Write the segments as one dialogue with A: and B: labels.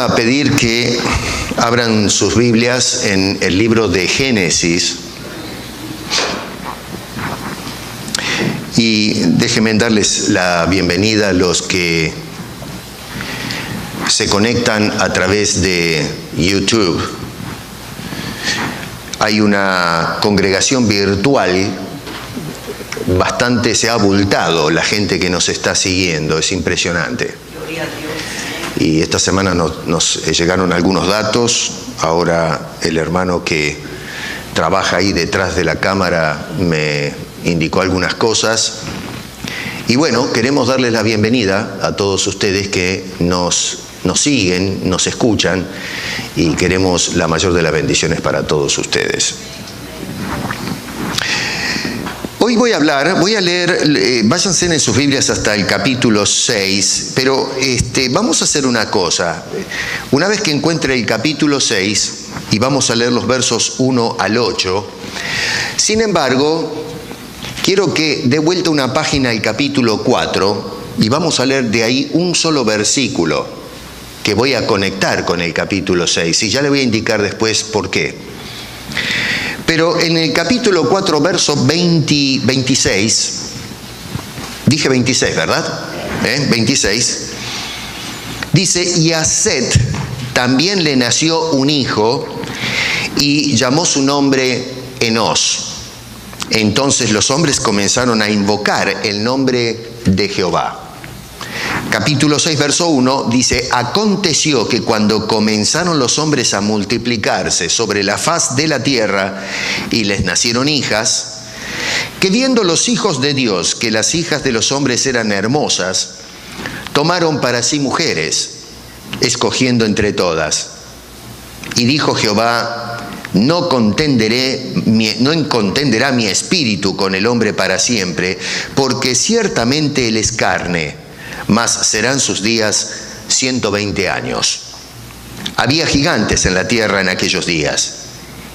A: a pedir que abran sus Biblias en el libro de Génesis. Y déjenme darles la bienvenida a los que se conectan a través de YouTube. Hay una congregación virtual, bastante se ha abultado la gente que nos está siguiendo, es impresionante. Y esta semana nos llegaron algunos datos. Ahora el hermano que trabaja ahí detrás de la cámara me indicó algunas cosas. Y bueno, queremos darles la bienvenida a todos ustedes que nos siguen, nos escuchan, y queremos la mayor de las bendiciones para todos ustedes. Hoy voy a leer, váyanse en sus Biblias hasta el capítulo 6, pero vamos a hacer una cosa. Una vez que encuentre el capítulo 6, y vamos a leer los versos 1 al 8, sin embargo, quiero que dé vuelta una página al capítulo 4, y vamos a leer de ahí un solo versículo, que voy a conectar con el capítulo 6, y ya le voy a indicar después por qué. Pero en el capítulo 4, verso 26, dije 26, ¿verdad? 26, dice, y a Set también le nació un hijo, y llamó su nombre Enós. Entonces los hombres comenzaron a invocar el nombre de Jehová. Capítulo 6, verso 1, dice, aconteció que cuando comenzaron los hombres a multiplicarse sobre la faz de la tierra y les nacieron hijas, que viendo los hijos de Dios que las hijas de los hombres eran hermosas, tomaron para sí mujeres, escogiendo entre todas. Y dijo Jehová, no contenderá mi espíritu con el hombre para siempre, porque ciertamente él es carne, mas serán sus días 120 años. Había gigantes en la tierra en aquellos días.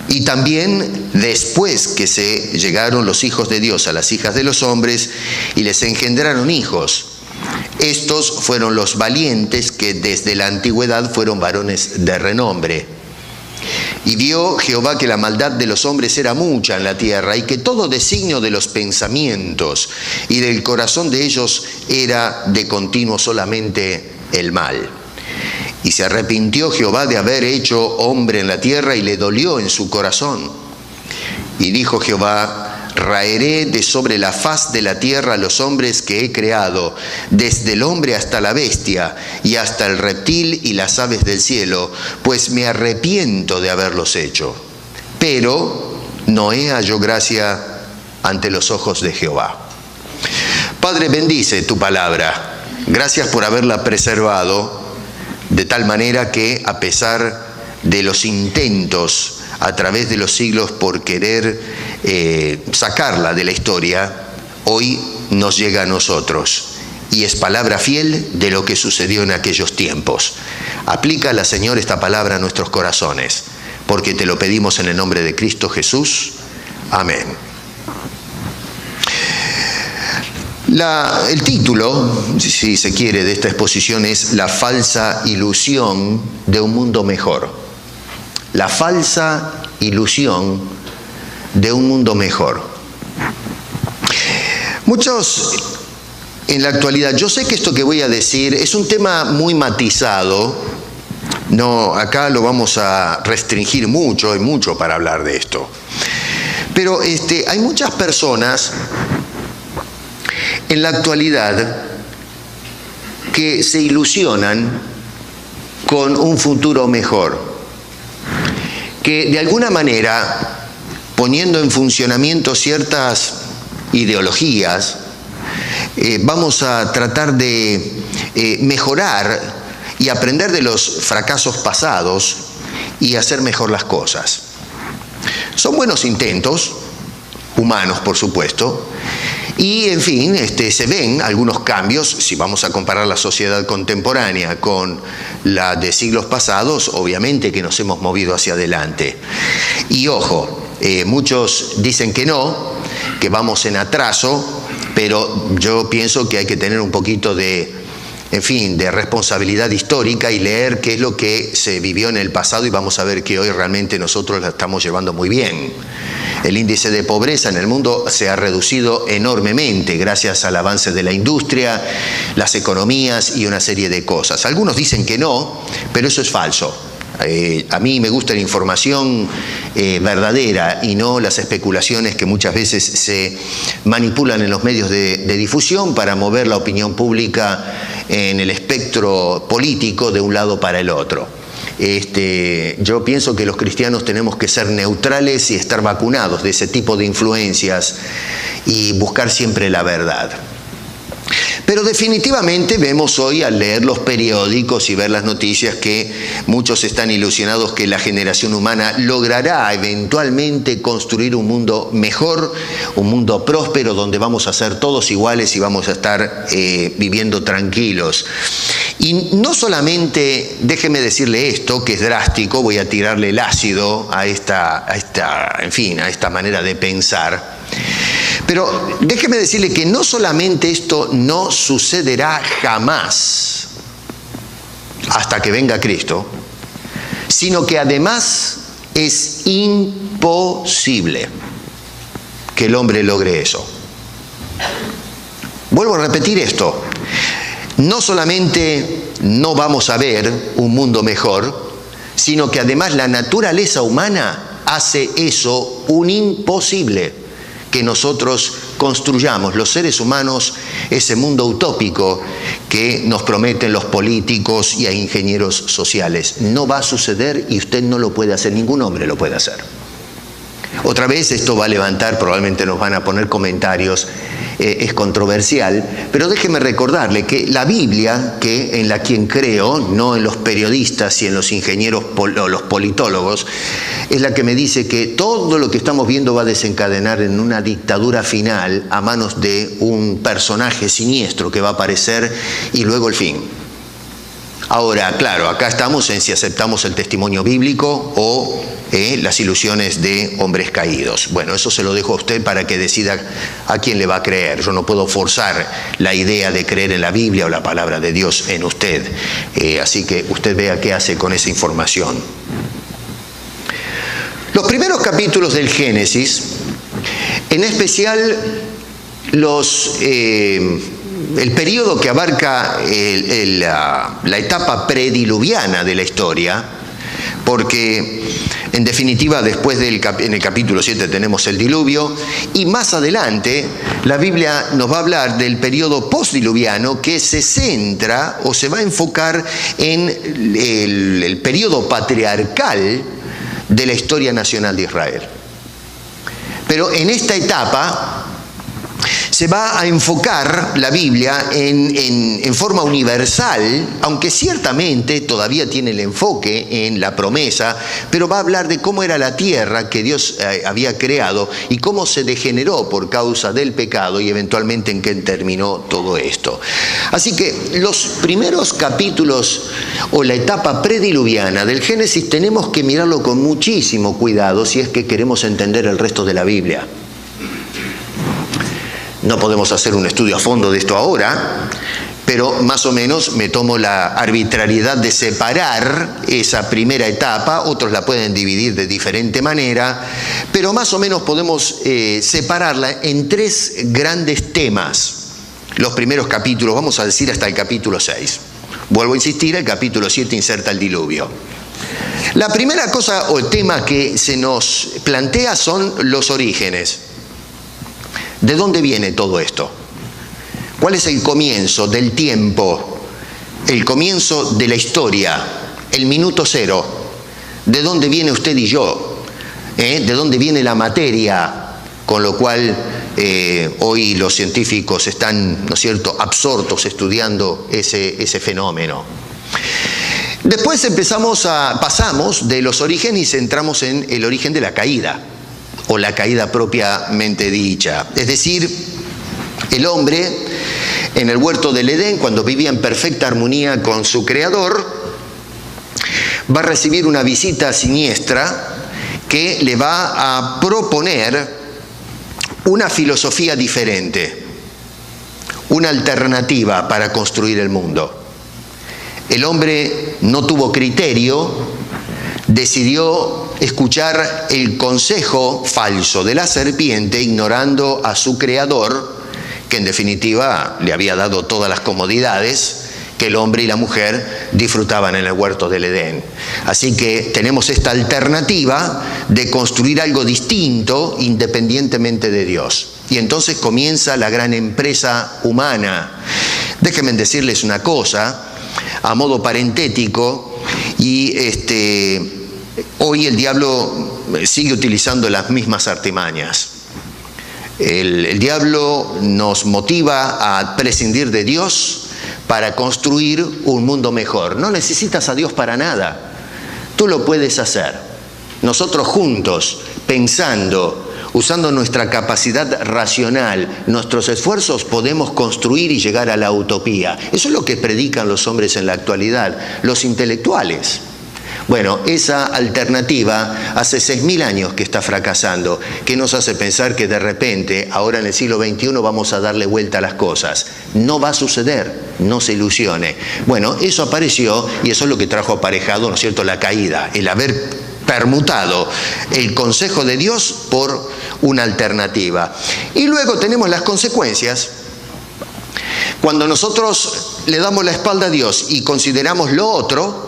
A: Y también después que se llegaron los hijos de Dios a las hijas de los hombres y les engendraron hijos. Estos fueron los valientes que desde la antigüedad fueron varones de renombre. Y vio Jehová que la maldad de los hombres era mucha en la tierra, y que todo designio de los pensamientos y del corazón de ellos era de continuo solamente el mal. Y se arrepintió Jehová de haber hecho hombre en la tierra, y le dolió en su corazón. Y dijo Jehová, raeré de sobre la faz de la tierra a los hombres que he creado, desde el hombre hasta la bestia, y hasta el reptil y las aves del cielo, pues me arrepiento de haberlos hecho. Pero Noé halló gracia ante los ojos de Jehová. Padre, bendice tu palabra. Gracias por haberla preservado, de tal manera que, a pesar de los intentos a través de los siglos por querer sacarla de la historia, hoy nos llega a nosotros, y es palabra fiel de lo que sucedió en aquellos tiempos. Aplícala, Señor, esta palabra a nuestros corazones, porque te lo pedimos en el nombre de Cristo Jesús. Amén. El título, si se quiere, de esta exposición es La falsa ilusión de un mundo mejor. La falsa ilusión de un mundo mejor. Muchos en la actualidad, yo sé que esto que voy a decir es un tema muy matizado, no, acá lo vamos a restringir mucho, hay mucho para hablar de esto, pero hay muchas personas en la actualidad que se ilusionan con un futuro mejor, que de alguna manera, poniendo en funcionamiento ciertas ideologías, vamos a tratar de mejorar y aprender de los fracasos pasados y hacer mejor las cosas. Son buenos intentos, humanos por supuesto, y en fin, se ven algunos cambios. Si vamos a comparar la sociedad contemporánea con la de siglos pasados, obviamente que nos hemos movido hacia adelante. Y ojo, muchos dicen que no, que vamos en atraso, pero yo pienso que hay que tener un poquito de en fin, de responsabilidad histórica y leer qué es lo que se vivió en el pasado y vamos a ver que hoy realmente nosotros la estamos llevando muy bien. El índice de pobreza en el mundo se ha reducido enormemente gracias al avance de la industria, las economías y una serie de cosas. Algunos dicen que no, pero eso es falso. A mí me gusta la información verdadera y no las especulaciones que muchas veces se manipulan en los medios de difusión para mover la opinión pública en el espectro político de un lado para el otro. Yo pienso que los cristianos tenemos que ser neutrales y estar vacunados de ese tipo de influencias y buscar siempre la verdad. Pero definitivamente vemos hoy al leer los periódicos y ver las noticias que muchos están ilusionados que la generación humana logrará eventualmente construir un mundo mejor, un mundo próspero donde vamos a ser todos iguales y vamos a estar viviendo tranquilos. Y no solamente, déjeme decirle esto, que es drástico, voy a tirarle el ácido a esta manera de pensar. Pero déjeme decirle que no solamente esto no sucederá jamás hasta que venga Cristo, sino que además es imposible que el hombre logre eso. Vuelvo a repetir esto. No solamente no vamos a ver un mundo mejor, sino que además la naturaleza humana hace eso un imposible. Que nosotros construyamos, los seres humanos, ese mundo utópico que nos prometen los políticos y a ingenieros sociales. No va a suceder y usted no lo puede hacer, ningún hombre lo puede hacer. Otra vez esto va a levantar, probablemente nos van a poner comentarios, es controversial, pero déjeme recordarle que la Biblia, que en la quien creo, no en los periodistas y en los ingenieros o los politólogos, es la que me dice que todo lo que estamos viendo va a desencadenar en una dictadura final a manos de un personaje siniestro que va a aparecer y luego el fin. Ahora, claro, acá estamos en si aceptamos el testimonio bíblico o las ilusiones de hombres caídos. Bueno, eso se lo dejo a usted para que decida a quién le va a creer. Yo no puedo forzar la idea de creer en la Biblia o la palabra de Dios en usted. Así que usted vea qué hace con esa información. Los primeros capítulos del Génesis, en especial el periodo que abarca la etapa prediluviana de la historia, porque en definitiva después en el capítulo 7 tenemos el diluvio y más adelante la Biblia nos va a hablar del periodo postdiluviano que se centra o se va a enfocar en el periodo patriarcal de la historia nacional de Israel. Pero en esta etapa se va a enfocar la Biblia en forma universal, aunque ciertamente todavía tiene el enfoque en la promesa, pero va a hablar de cómo era la tierra que Dios había creado y cómo se degeneró por causa del pecado y eventualmente en qué terminó todo esto. Así que los primeros capítulos o la etapa prediluviana del Génesis tenemos que mirarlo con muchísimo cuidado si es que queremos entender el resto de la Biblia. No podemos hacer un estudio a fondo de esto ahora, pero más o menos me tomo la arbitrariedad de separar esa primera etapa, otros la pueden dividir de diferente manera, pero más o menos podemos separarla en tres grandes temas. Los primeros capítulos, vamos a decir hasta el capítulo 6. Vuelvo a insistir, el capítulo 7 inserta el diluvio. La primera cosa o tema que se nos plantea son los orígenes. ¿De dónde viene todo esto? ¿Cuál es el comienzo del tiempo? El comienzo de la historia, el minuto cero. ¿De dónde viene usted y yo? ¿De dónde viene la materia? Con lo cual hoy los científicos están, ¿no es cierto?, absortos estudiando ese fenómeno. Después pasamos de los orígenes y centramos en el origen de la caída, o la caída propiamente dicha. Es decir, el hombre en el huerto del Edén, cuando vivía en perfecta armonía con su Creador, va a recibir una visita siniestra que le va a proponer una filosofía diferente, una alternativa para construir el mundo. el hombre no tuvo criterio, decidió escuchar el consejo falso de la serpiente, ignorando a su creador, que en definitiva le había dado todas las comodidades que el hombre y la mujer disfrutaban en el huerto del Edén. Así que tenemos esta alternativa de construir algo distinto independientemente de Dios. Y entonces comienza la gran empresa humana. Déjenme decirles una cosa, a modo parentético, y hoy el diablo sigue utilizando las mismas artimañas. El diablo nos motiva a prescindir de Dios para construir un mundo mejor. No necesitas a Dios para nada. Tú lo puedes hacer. Nosotros juntos, pensando, usando nuestra capacidad racional, nuestros esfuerzos, podemos construir y llegar a la utopía. Eso es lo que predican los hombres en la actualidad, los intelectuales. Bueno, esa alternativa hace 6.000 años que está fracasando. ¿Qué nos hace pensar que de repente, ahora en el siglo XXI, vamos a darle vuelta a las cosas? No va a suceder, no se ilusione. Bueno, eso apareció y eso es lo que trajo aparejado, ¿no es cierto?, la caída, el haber permutado el consejo de Dios por una alternativa. Y luego tenemos las consecuencias. Cuando nosotros le damos la espalda a Dios y consideramos lo otro,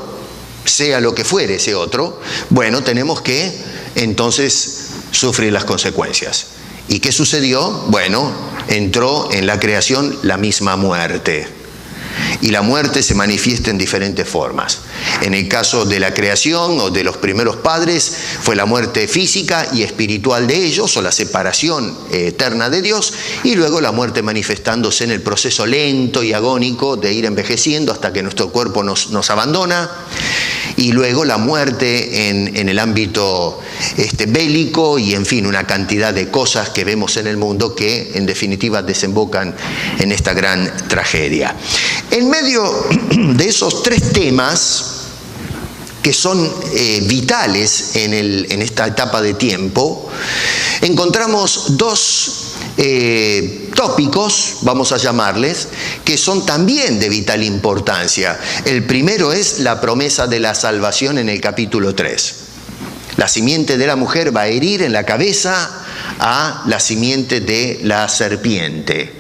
A: sea lo que fuere ese otro, bueno, tenemos que entonces sufrir las consecuencias. ¿Y qué sucedió? Bueno, entró en la creación la misma muerte. Y la muerte se manifiesta en diferentes formas. En el caso de la creación o de los primeros padres, fue la muerte física y espiritual de ellos, o la separación eterna de Dios, y luego la muerte manifestándose en el proceso lento y agónico de ir envejeciendo hasta que nuestro cuerpo nos abandona, y luego la muerte en el ámbito bélico, y en fin, una cantidad de cosas que vemos en el mundo que en definitiva desembocan en esta gran tragedia. En medio de esos tres temas que son vitales en esta etapa de tiempo, encontramos dos tópicos, vamos a llamarles, que son también de vital importancia. El primero es la promesa de la salvación en el capítulo 3. La simiente de la mujer va a herir en la cabeza a la simiente de la serpiente.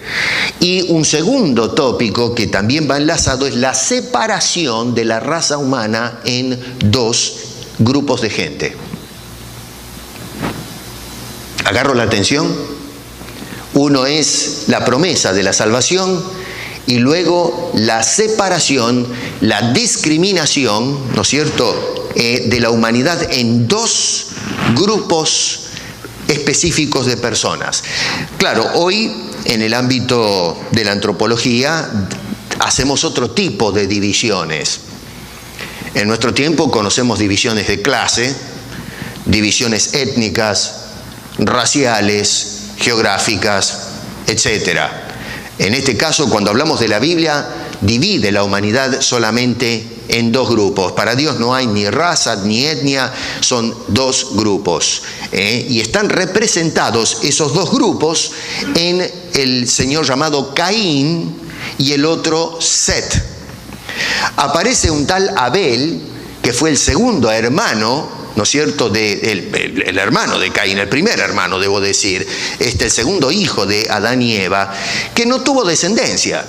A: Y un segundo tópico que también va enlazado es la separación de la raza humana en dos grupos de gente. ¿Agarro la atención? Uno es la promesa de la salvación y luego la separación, la discriminación, ¿no es cierto?, de la humanidad en dos grupos específicos de personas. Claro, hoy en el ámbito de la antropología hacemos otro tipo de divisiones. En nuestro tiempo conocemos divisiones de clase, divisiones étnicas, raciales, geográficas, etc. En este caso, cuando hablamos de la Biblia, divide la humanidad solamente en dos grupos. Para Dios no hay ni raza ni etnia, son dos grupos. Y están representados esos dos grupos en el señor llamado Caín y el otro Set. Aparece un tal Abel, que fue el segundo hermano, ¿no es cierto?, el hermano de Caín, el primer hermano, debo decir, el segundo hijo de Adán y Eva, que no tuvo descendencia.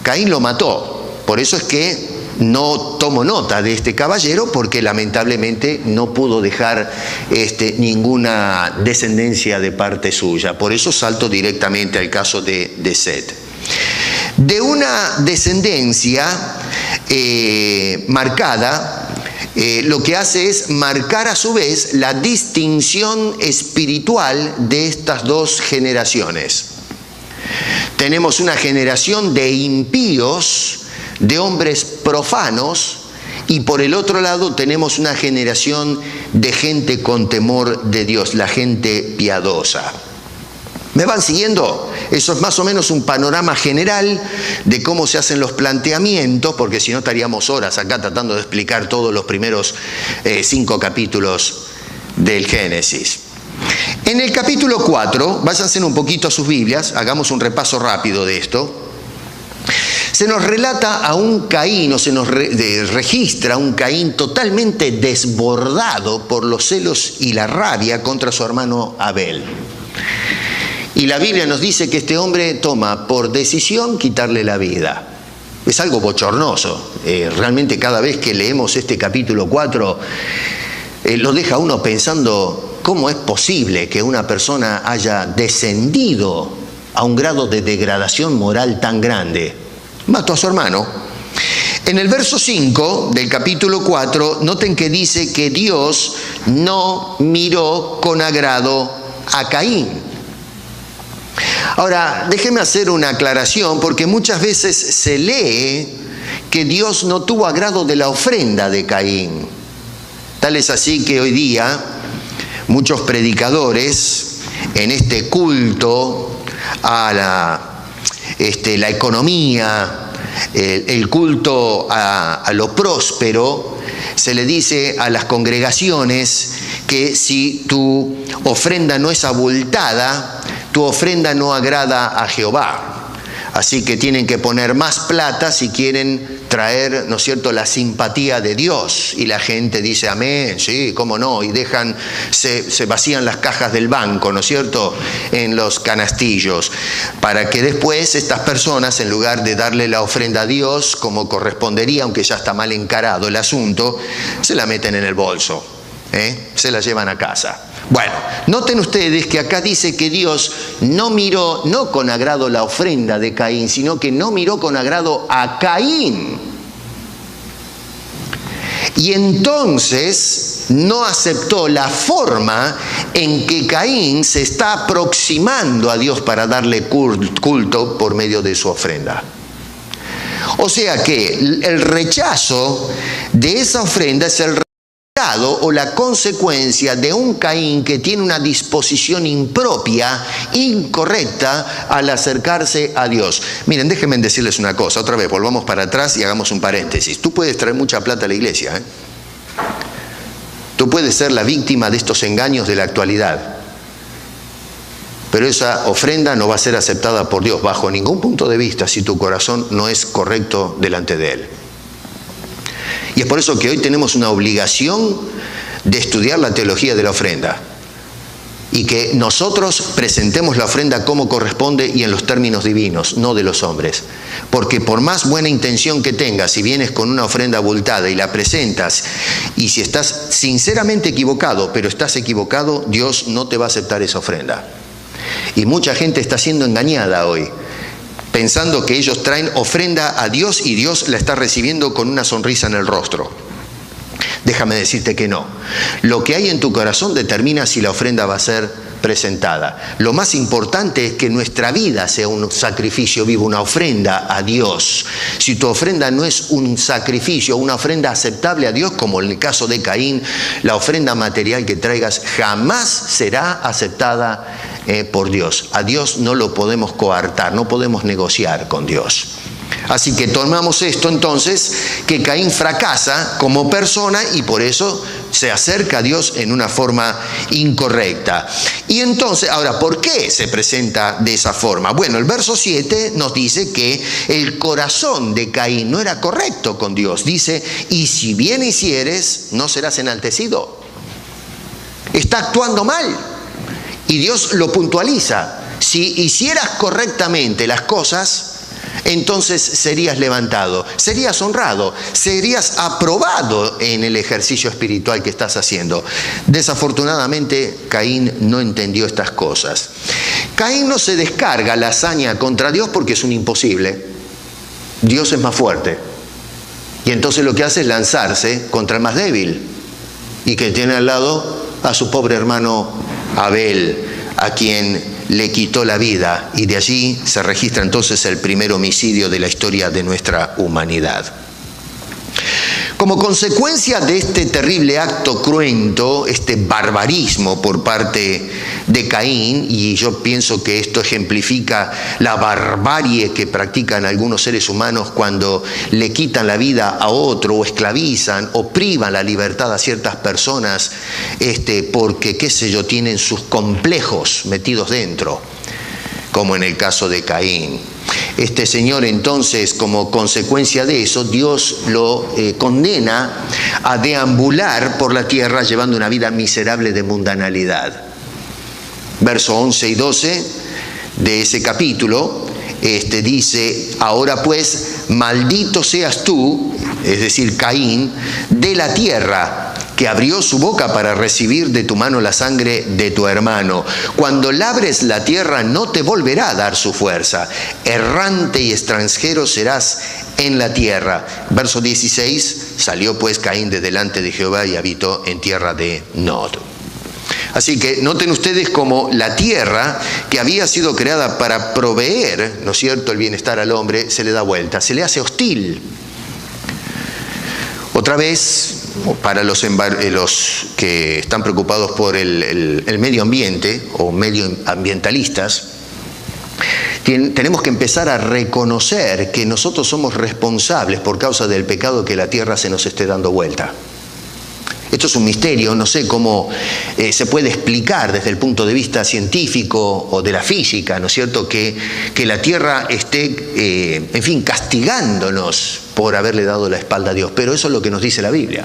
A: Caín lo mató. Por eso es que no tomo nota de este caballero, porque lamentablemente no pudo dejar ninguna descendencia de parte suya. Por eso salto directamente al caso de Set. De una descendencia marcada, lo que hace es marcar a su vez la distinción espiritual de estas dos generaciones. Tenemos una generación de impíos, de hombres profanos, y por el otro lado tenemos una generación de gente con temor de Dios, la gente piadosa. ¿Me van siguiendo? Eso es más o menos un panorama general de cómo se hacen los planteamientos, porque si no estaríamos horas acá tratando de explicar todos los primeros 5 capítulos del Génesis. En el capítulo 4, váyanse un poquito a sus Biblias, hagamos un repaso rápido de esto. Se nos relata a un Caín, o se nos registra a un Caín totalmente desbordado por los celos y la rabia contra su hermano Abel. Y la Biblia nos dice que este hombre toma por decisión quitarle la vida. Es algo bochornoso. Realmente cada vez que leemos este capítulo 4, lo deja uno pensando cómo es posible que una persona haya descendido a un grado de degradación moral tan grande. Mató a su hermano. En el verso 5 del capítulo 4, noten que dice que Dios no miró con agrado a Caín. Ahora, déjeme hacer una aclaración, porque muchas veces se lee que Dios no tuvo agrado de la ofrenda de Caín. Tal es así que hoy día muchos predicadores en este culto a la economía, el culto a lo próspero, se le dice a las congregaciones que si tu ofrenda no es abultada, tu ofrenda no agrada a Jehová. Así que tienen que poner más plata si quieren traer, ¿no es cierto?, la simpatía de Dios. Y la gente dice, amén, sí, cómo no, y se vacían las cajas del banco, ¿no es cierto?, en los canastillos, para que después estas personas, en lugar de darle la ofrenda a Dios, como correspondería, aunque ya está mal encarado el asunto, se la meten en el bolso, se la llevan a casa. Bueno, noten ustedes que acá dice que Dios no miró, no con agrado la ofrenda de Caín, sino que no miró con agrado a Caín. Y entonces no aceptó la forma en que Caín se está aproximando a Dios para darle culto por medio de su ofrenda. O sea que el rechazo de esa ofrenda es el o la consecuencia de un Caín que tiene una disposición impropia, incorrecta al acercarse a Dios. Miren, déjenme decirles una cosa, otra vez, volvamos para atrás y hagamos un paréntesis. Tú puedes traer mucha plata a la iglesia, Tú puedes ser la víctima de estos engaños de la actualidad, pero esa ofrenda no va a ser aceptada por Dios bajo ningún punto de vista si tu corazón no es correcto delante de Él. Y es por eso que hoy tenemos una obligación de estudiar la teología de la ofrenda y que nosotros presentemos la ofrenda como corresponde y en los términos divinos, no de los hombres. Porque por más buena intención que tengas, si vienes con una ofrenda abultada y la presentas, y si estás sinceramente equivocado, pero estás equivocado, Dios no te va a aceptar esa ofrenda. Y mucha gente está siendo engañada hoy, pensando que ellos traen ofrenda a Dios y Dios la está recibiendo con una sonrisa en el rostro. Déjame decirte que no. Lo que hay en tu corazón determina si la ofrenda va a ser presentada. Lo más importante es que nuestra vida sea un sacrificio vivo, una ofrenda a Dios. Si tu ofrenda no es un sacrificio, una ofrenda aceptable a Dios, como en el caso de Caín, la ofrenda material que traigas jamás será aceptada por Dios. A Dios no lo podemos coartar, no podemos negociar con Dios. Así que tomamos esto entonces, que Caín fracasa como persona y por eso se acerca a Dios en una forma incorrecta. Y entonces, ahora, ¿por qué se presenta de esa forma? Bueno, el verso 7 nos dice que el corazón de Caín no era correcto con Dios. Dice, y si bien hicieres, no serás enaltecido. Está actuando mal. Y Dios lo puntualiza. Si hicieras correctamente las cosas, entonces serías levantado, serías honrado, serías aprobado en el ejercicio espiritual que estás haciendo. Desafortunadamente, Caín no entendió estas cosas. Caín no se descarga la hazaña contra Dios porque es un imposible. Dios es más fuerte. Y entonces lo que hace es lanzarse contra el más débil y que tiene al lado a su pobre hermano Abel, a quien le quitó la vida, y de allí se registra entonces el primer homicidio de la historia de nuestra humanidad. Como consecuencia de este terrible acto cruento, este barbarismo por parte de Caín, y yo pienso que esto ejemplifica la barbarie que practican algunos seres humanos cuando le quitan la vida a otro, o esclavizan, o privan la libertad a ciertas personas, porque, qué sé yo, tienen sus complejos metidos dentro, como en el caso de Caín. Este señor entonces, como consecuencia de eso, Dios lo condena a deambular por la tierra llevando una vida miserable de mundanalidad. Versos 11 y 12 de ese capítulo dice: ahora pues, maldito seas tú, es decir, Caín, de la tierra, que abrió su boca para recibir de tu mano la sangre de tu hermano. Cuando labres la tierra no te volverá a dar su fuerza. Errante y extranjero serás en la tierra. Verso 16, salió pues Caín de delante de Jehová y habitó en tierra de Nod. Así que noten ustedes cómo la tierra, que había sido creada para proveer, ¿no es cierto?, el bienestar al hombre, se le da vuelta, se le hace hostil. Otra vez, para los que están preocupados por el medio ambiente o medioambientalistas, tenemos que empezar a reconocer que nosotros somos responsables por causa del pecado que la tierra se nos esté dando vuelta. Esto es un misterio, no sé cómo se puede explicar desde el punto de vista científico o de la física, ¿no es cierto?, que la tierra esté, en fin, castigándonos por haberle dado la espalda a Dios. Pero eso es lo que nos dice la Biblia.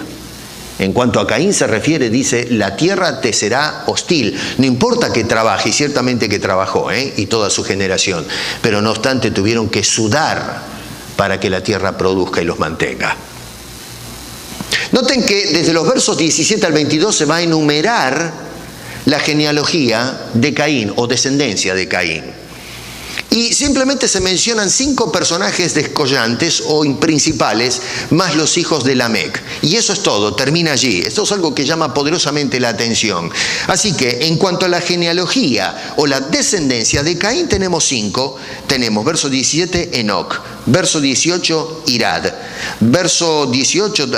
A: En cuanto a Caín se refiere, dice: la tierra te será hostil. No importa que trabaje, y ciertamente que trabajó, y toda su generación, pero no obstante tuvieron que sudar para que la tierra produzca y los mantenga. Noten que desde los versos 17 al 22 se va a enumerar la genealogía de Caín o descendencia de Caín. Y simplemente se mencionan 5 personajes descollantes o principales, más los hijos de Lamec. Y eso es todo, termina allí. Esto es algo que llama poderosamente la atención. Así que, en cuanto a la genealogía o la descendencia de Caín, tenemos 5. Tenemos, verso 17, Enoc. Verso 18, Irad. Verso 18,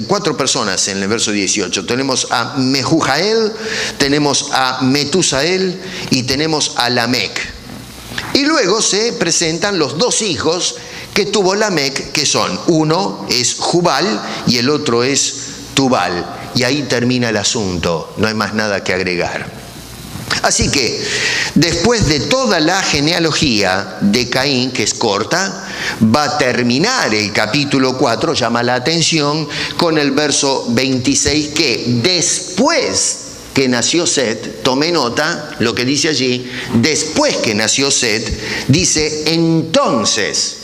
A: 4 personas en el verso 18. Tenemos a Mehujael, tenemos a Metusael y tenemos a Lamec. Y luego se presentan los 2 hijos que tuvo Lamec, que son: uno es Jubal y el otro es Tubal. Y ahí termina el asunto, no hay más nada que agregar. Así que, después de toda la genealogía de Caín, que es corta, va a terminar el capítulo 4, llama la atención, con el verso 26, que después que nació Set, tome nota lo que dice allí, después que nació Set, dice entonces.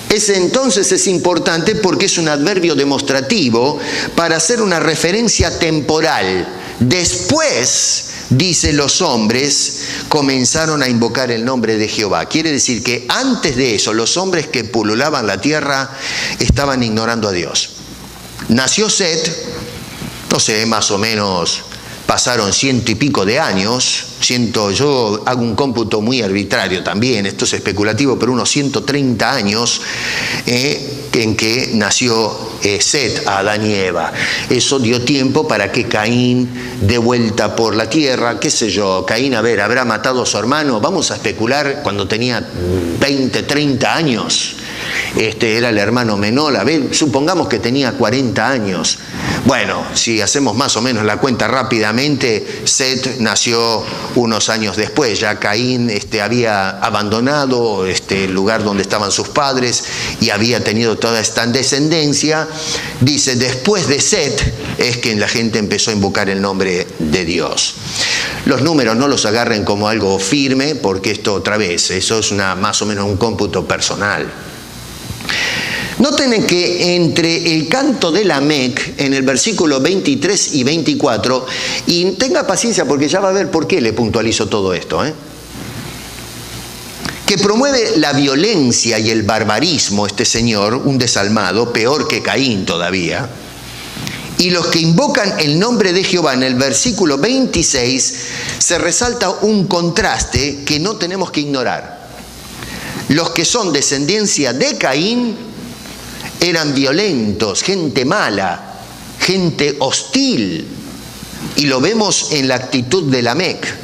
A: Ese entonces es importante porque es un adverbio demostrativo para hacer una referencia temporal. Después, dice, los hombres comenzaron a invocar el nombre de Jehová. Quiere decir que antes de eso, los hombres que pululaban la tierra estaban ignorando a Dios. Nació Set, no sé, más o menos pasaron 100 y pico de años, yo hago un cómputo muy arbitrario también, esto es especulativo, pero unos 130 años en que nació Set, a Adán y Eva. Eso dio tiempo para que Caín dé vuelta por la tierra, qué sé yo, Caín, habrá matado a su hermano, vamos a especular, cuando tenía 20, 30 años. Era el hermano menor, supongamos que tenía 40 años. Bueno, si hacemos más o menos la cuenta rápidamente, Set nació unos años después. Ya Caín había abandonado el lugar donde estaban sus padres y había tenido toda esta descendencia. Dice, después de Set es que la gente empezó a invocar el nombre de Dios. Los números no los agarren como algo firme, porque esto otra vez, eso es más o menos un cómputo personal. Noten que entre el canto de Lamec, en el versículo 23 y 24, y tenga paciencia porque ya va a ver por qué le puntualizo todo esto, que promueve la violencia y el barbarismo este señor, un desalmado, peor que Caín todavía, y los que invocan el nombre de Jehová, en el versículo 26, se resalta un contraste que no tenemos que ignorar. Los que son descendencia de Caín eran violentos, gente mala, gente hostil. Y lo vemos en la actitud de Lamec,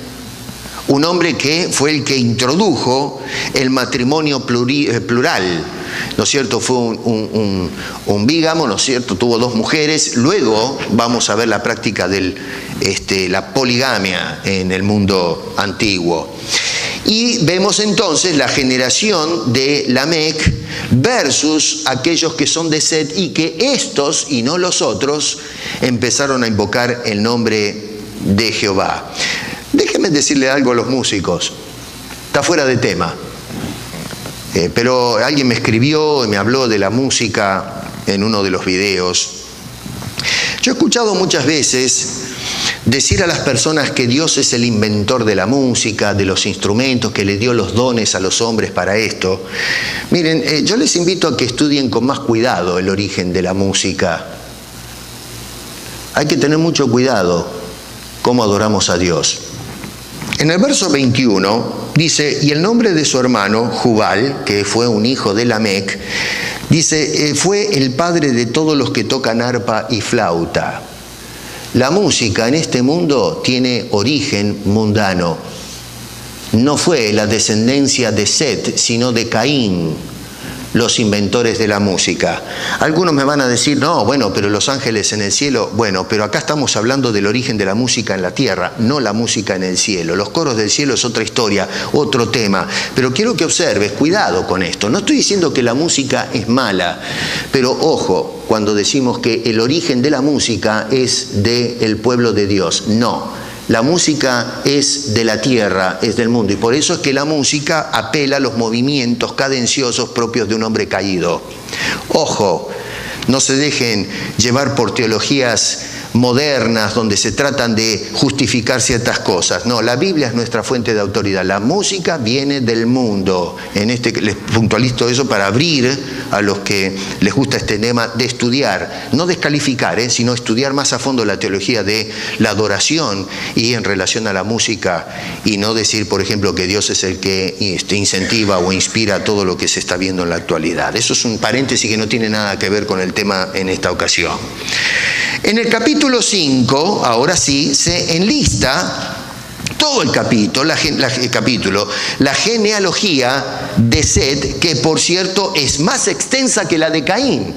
A: un hombre que fue el que introdujo el matrimonio plural, ¿no es cierto? Fue un bígamo, ¿no es cierto? Tuvo 2 mujeres. Luego vamos a ver la práctica de la poligamia en el mundo antiguo. Y vemos entonces la generación de Lamec versus aquellos que son de Set, y que estos, y no los otros, empezaron a invocar el nombre de Jehová. Déjenme decirle algo a los músicos. Está fuera de tema. Pero alguien me escribió y me habló de la música en uno de los videos. Yo he escuchado muchas veces decir a las personas que Dios es el inventor de la música, de los instrumentos, que le dio los dones a los hombres para esto. Miren, yo les invito a que estudien con más cuidado el origen de la música. Hay que tener mucho cuidado cómo adoramos a Dios. En el verso 21 dice, y el nombre de su hermano, Jubal, que fue un hijo de Lamec, dice, fue el padre de todos los que tocan arpa y flauta. La música en este mundo tiene origen mundano. No fue la descendencia de Set, sino de Caín, los inventores de la música. Algunos me van a decir, no, bueno, pero los ángeles en el cielo. Bueno, pero acá estamos hablando del origen de la música en la tierra, no la música en el cielo. Los coros del cielo es otra historia, otro tema. Pero quiero que observes, cuidado con esto. No estoy diciendo que la música es mala, pero ojo, cuando decimos que el origen de la música es del pueblo de Dios. No. La música es de la tierra, es del mundo, y por eso es que la música apela a los movimientos cadenciosos propios de un hombre caído. Ojo, no se dejen llevar por teologías modernas donde se tratan de justificar ciertas cosas. No, la Biblia es nuestra fuente de autoridad. La música viene del mundo. Les puntualizo eso para abrir a los que les gusta este tema de estudiar, no descalificar, sino estudiar más a fondo la teología de la adoración y en relación a la música, y no decir, por ejemplo, que Dios es el que incentiva o inspira todo lo que se está viendo en la actualidad. Eso es un paréntesis que no tiene nada que ver con el tema en esta ocasión. En el capítulo 5, ahora sí, se enlista todo el capítulo, la genealogía de Set, que por cierto es más extensa que la de Caín.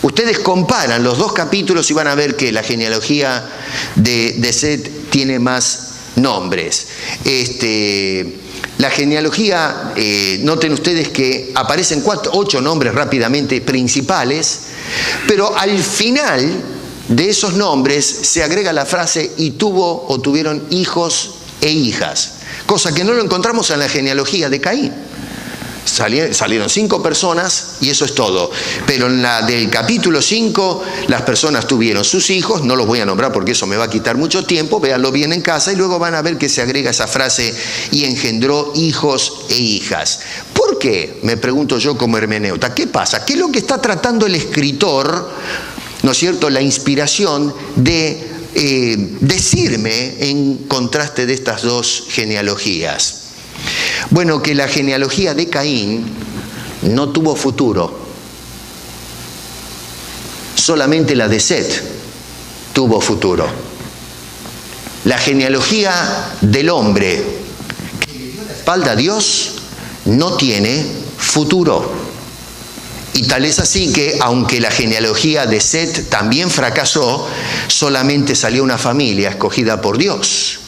A: Ustedes comparan los dos capítulos y van a ver que la genealogía de Set tiene más nombres. La genealogía, noten ustedes que aparecen 8 nombres rápidamente principales, pero al final de esos nombres se agrega la frase y tuvo o tuvieron hijos e hijas, cosa que no lo encontramos en la genealogía de Caín. Salieron 5 personas y eso es todo. Pero en la del capítulo 5, las personas tuvieron sus hijos, no los voy a nombrar porque eso me va a quitar mucho tiempo, véanlo bien en casa y luego van a ver que se agrega esa frase y engendró hijos e hijas. ¿Por qué? Me pregunto yo como hermeneuta. ¿Qué pasa? ¿Qué es lo que está tratando el escritor, no es cierto, la inspiración de decirme en contraste de estas dos genealogías? Bueno, que la genealogía de Caín no tuvo futuro. Solamente la de Set tuvo futuro. La genealogía del hombre que le dio la espalda a Dios no tiene futuro. Y tal es así que, aunque la genealogía de Set también fracasó, solamente salió una familia escogida por Dios,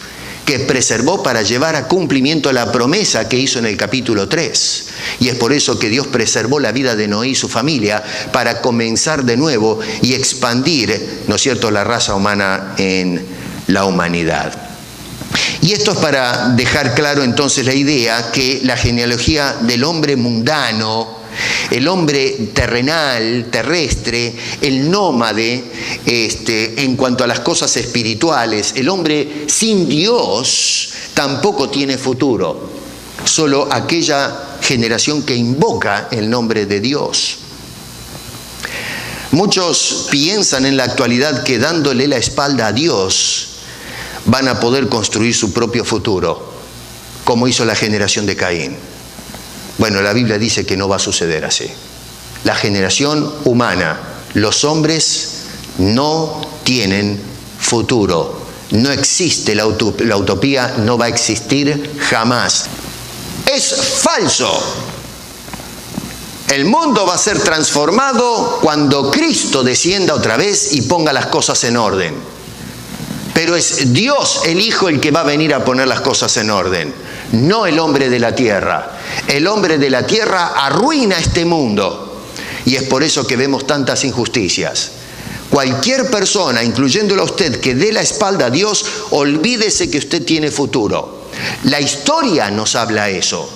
A: que preservó para llevar a cumplimiento la promesa que hizo en el capítulo 3. Y es por eso que Dios preservó la vida de Noé y su familia para comenzar de nuevo y expandir, ¿no es cierto?, la raza humana en la humanidad. Y esto es para dejar claro entonces la idea que la genealogía del hombre mundano, el hombre terrenal, terrestre, el nómade, en cuanto a las cosas espirituales, el hombre sin Dios tampoco tiene futuro. Solo aquella generación que invoca el nombre de Dios. Muchos piensan en la actualidad que dándole la espalda a Dios van a poder construir su propio futuro, como hizo la generación de Caín. Bueno, la Biblia dice que no va a suceder así. La generación humana, los hombres no tienen futuro. No existe la utopía, no va a existir jamás. Es falso. El mundo va a ser transformado cuando Cristo descienda otra vez y ponga las cosas en orden. Pero es Dios el Hijo el que va a venir a poner las cosas en orden, no el hombre de la tierra. El hombre de la tierra arruina este mundo y es por eso que vemos tantas injusticias. Cualquier persona, incluyéndolo a usted, que dé la espalda a Dios, olvídese que usted tiene futuro. La historia nos habla eso.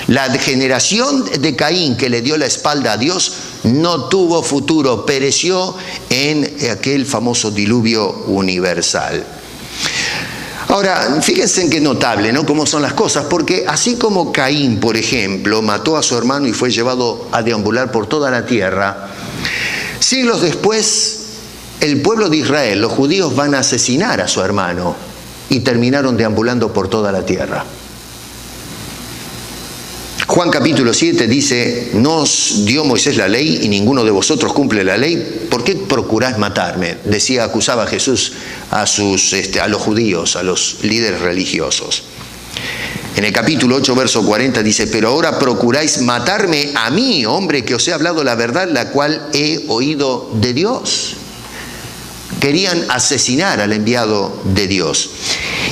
A: La generación de Caín que le dio la espalda a Dios no tuvo futuro, pereció en aquel famoso diluvio universal. Ahora, fíjense en qué notable, ¿no?, cómo son las cosas, porque así como Caín, por ejemplo, mató a su hermano y fue llevado a deambular por toda la tierra, siglos después, el pueblo de Israel, los judíos, van a asesinar a su hermano y terminaron deambulando por toda la tierra. Juan capítulo 7 dice: no os dio Moisés la ley y ninguno de vosotros cumple la ley. ¿Por qué procuráis matarme? Acusaba Jesús a los judíos, a los líderes religiosos. En el capítulo 8, verso 40 dice: pero ahora procuráis matarme a mí, hombre, que os he hablado la verdad, la cual he oído de Dios. Querían asesinar al enviado de Dios.